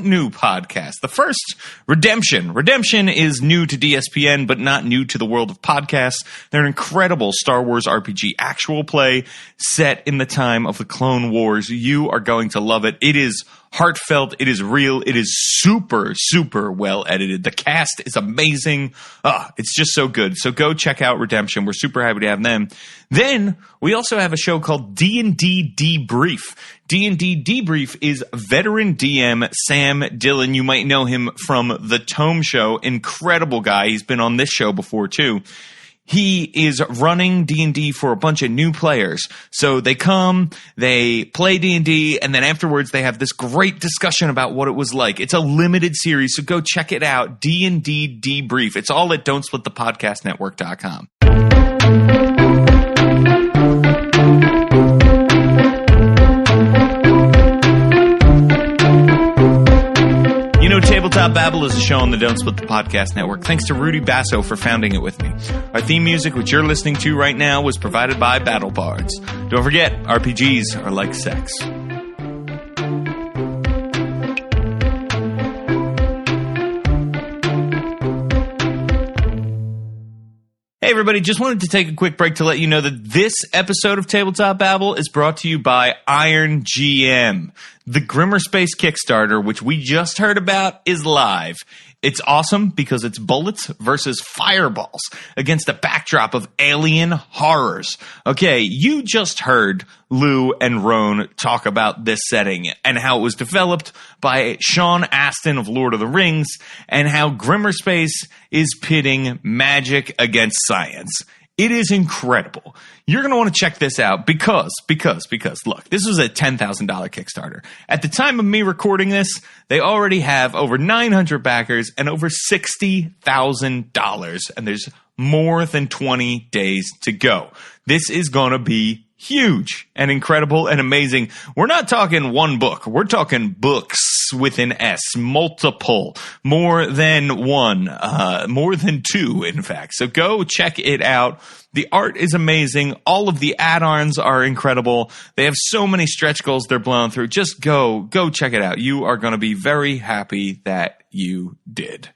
new podcasts. The first, Redemption. Redemption is new to DSPN, but not new to the world of podcasts. They're an incredible Star Wars RPG actual play set in the time of the Clone Wars. You are going to love it. It is heartfelt. It is real. It is super, super well edited. The cast is amazing. It's just so good. So go check out Redemption. We're super happy to have them. Then we also have a show called D&D Debrief. D&D Debrief is veteran DM Sam Dillon. You might know him from the Tome Show. Incredible guy. He's been on this show before too. he is running D&D for a bunch of new players. So they come, they play D&D, and then afterwards they have this great discussion about what it was like. It's a limited series, so go check it out. D&D Debrief. It's all at don'tsplitthepodcastnetwork.com. You know, Tabletop Babble is a show on the Don't Split the Podcast Network. Thanks to Rudy Basso for founding it with me. Our theme music, which you're listening to right now, was provided by Battle Bards. Don't forget, RPGs are like sex. Hey everybody, just wanted to take a quick break to let you know that this episode of Tabletop Babble is brought to you by Iron GM. The Grimmerspace Kickstarter, which we just heard about, is live. It's awesome because it's bullets versus fireballs against a backdrop of alien horrors. Okay, you just heard Lou and Rone talk about this setting and how it was developed by Sean Astin of Lord of the Rings and how Grimmerspace is pitting magic against science. It is incredible. You're going to want to check this out because, look, this was a $10,000 Kickstarter. At the time of me recording this, they already have over 900 backers and over $60,000, and there's more than 20 days to go. This is going to be huge and incredible and amazing. We're not talking one book. We're talking books with an S, multiple, more than one, more than two, in fact. So go check it out. The art is amazing. All of the add-ons are incredible. They have so many stretch goals they're blowing through. Just go check it out. You are going to be very happy that you did.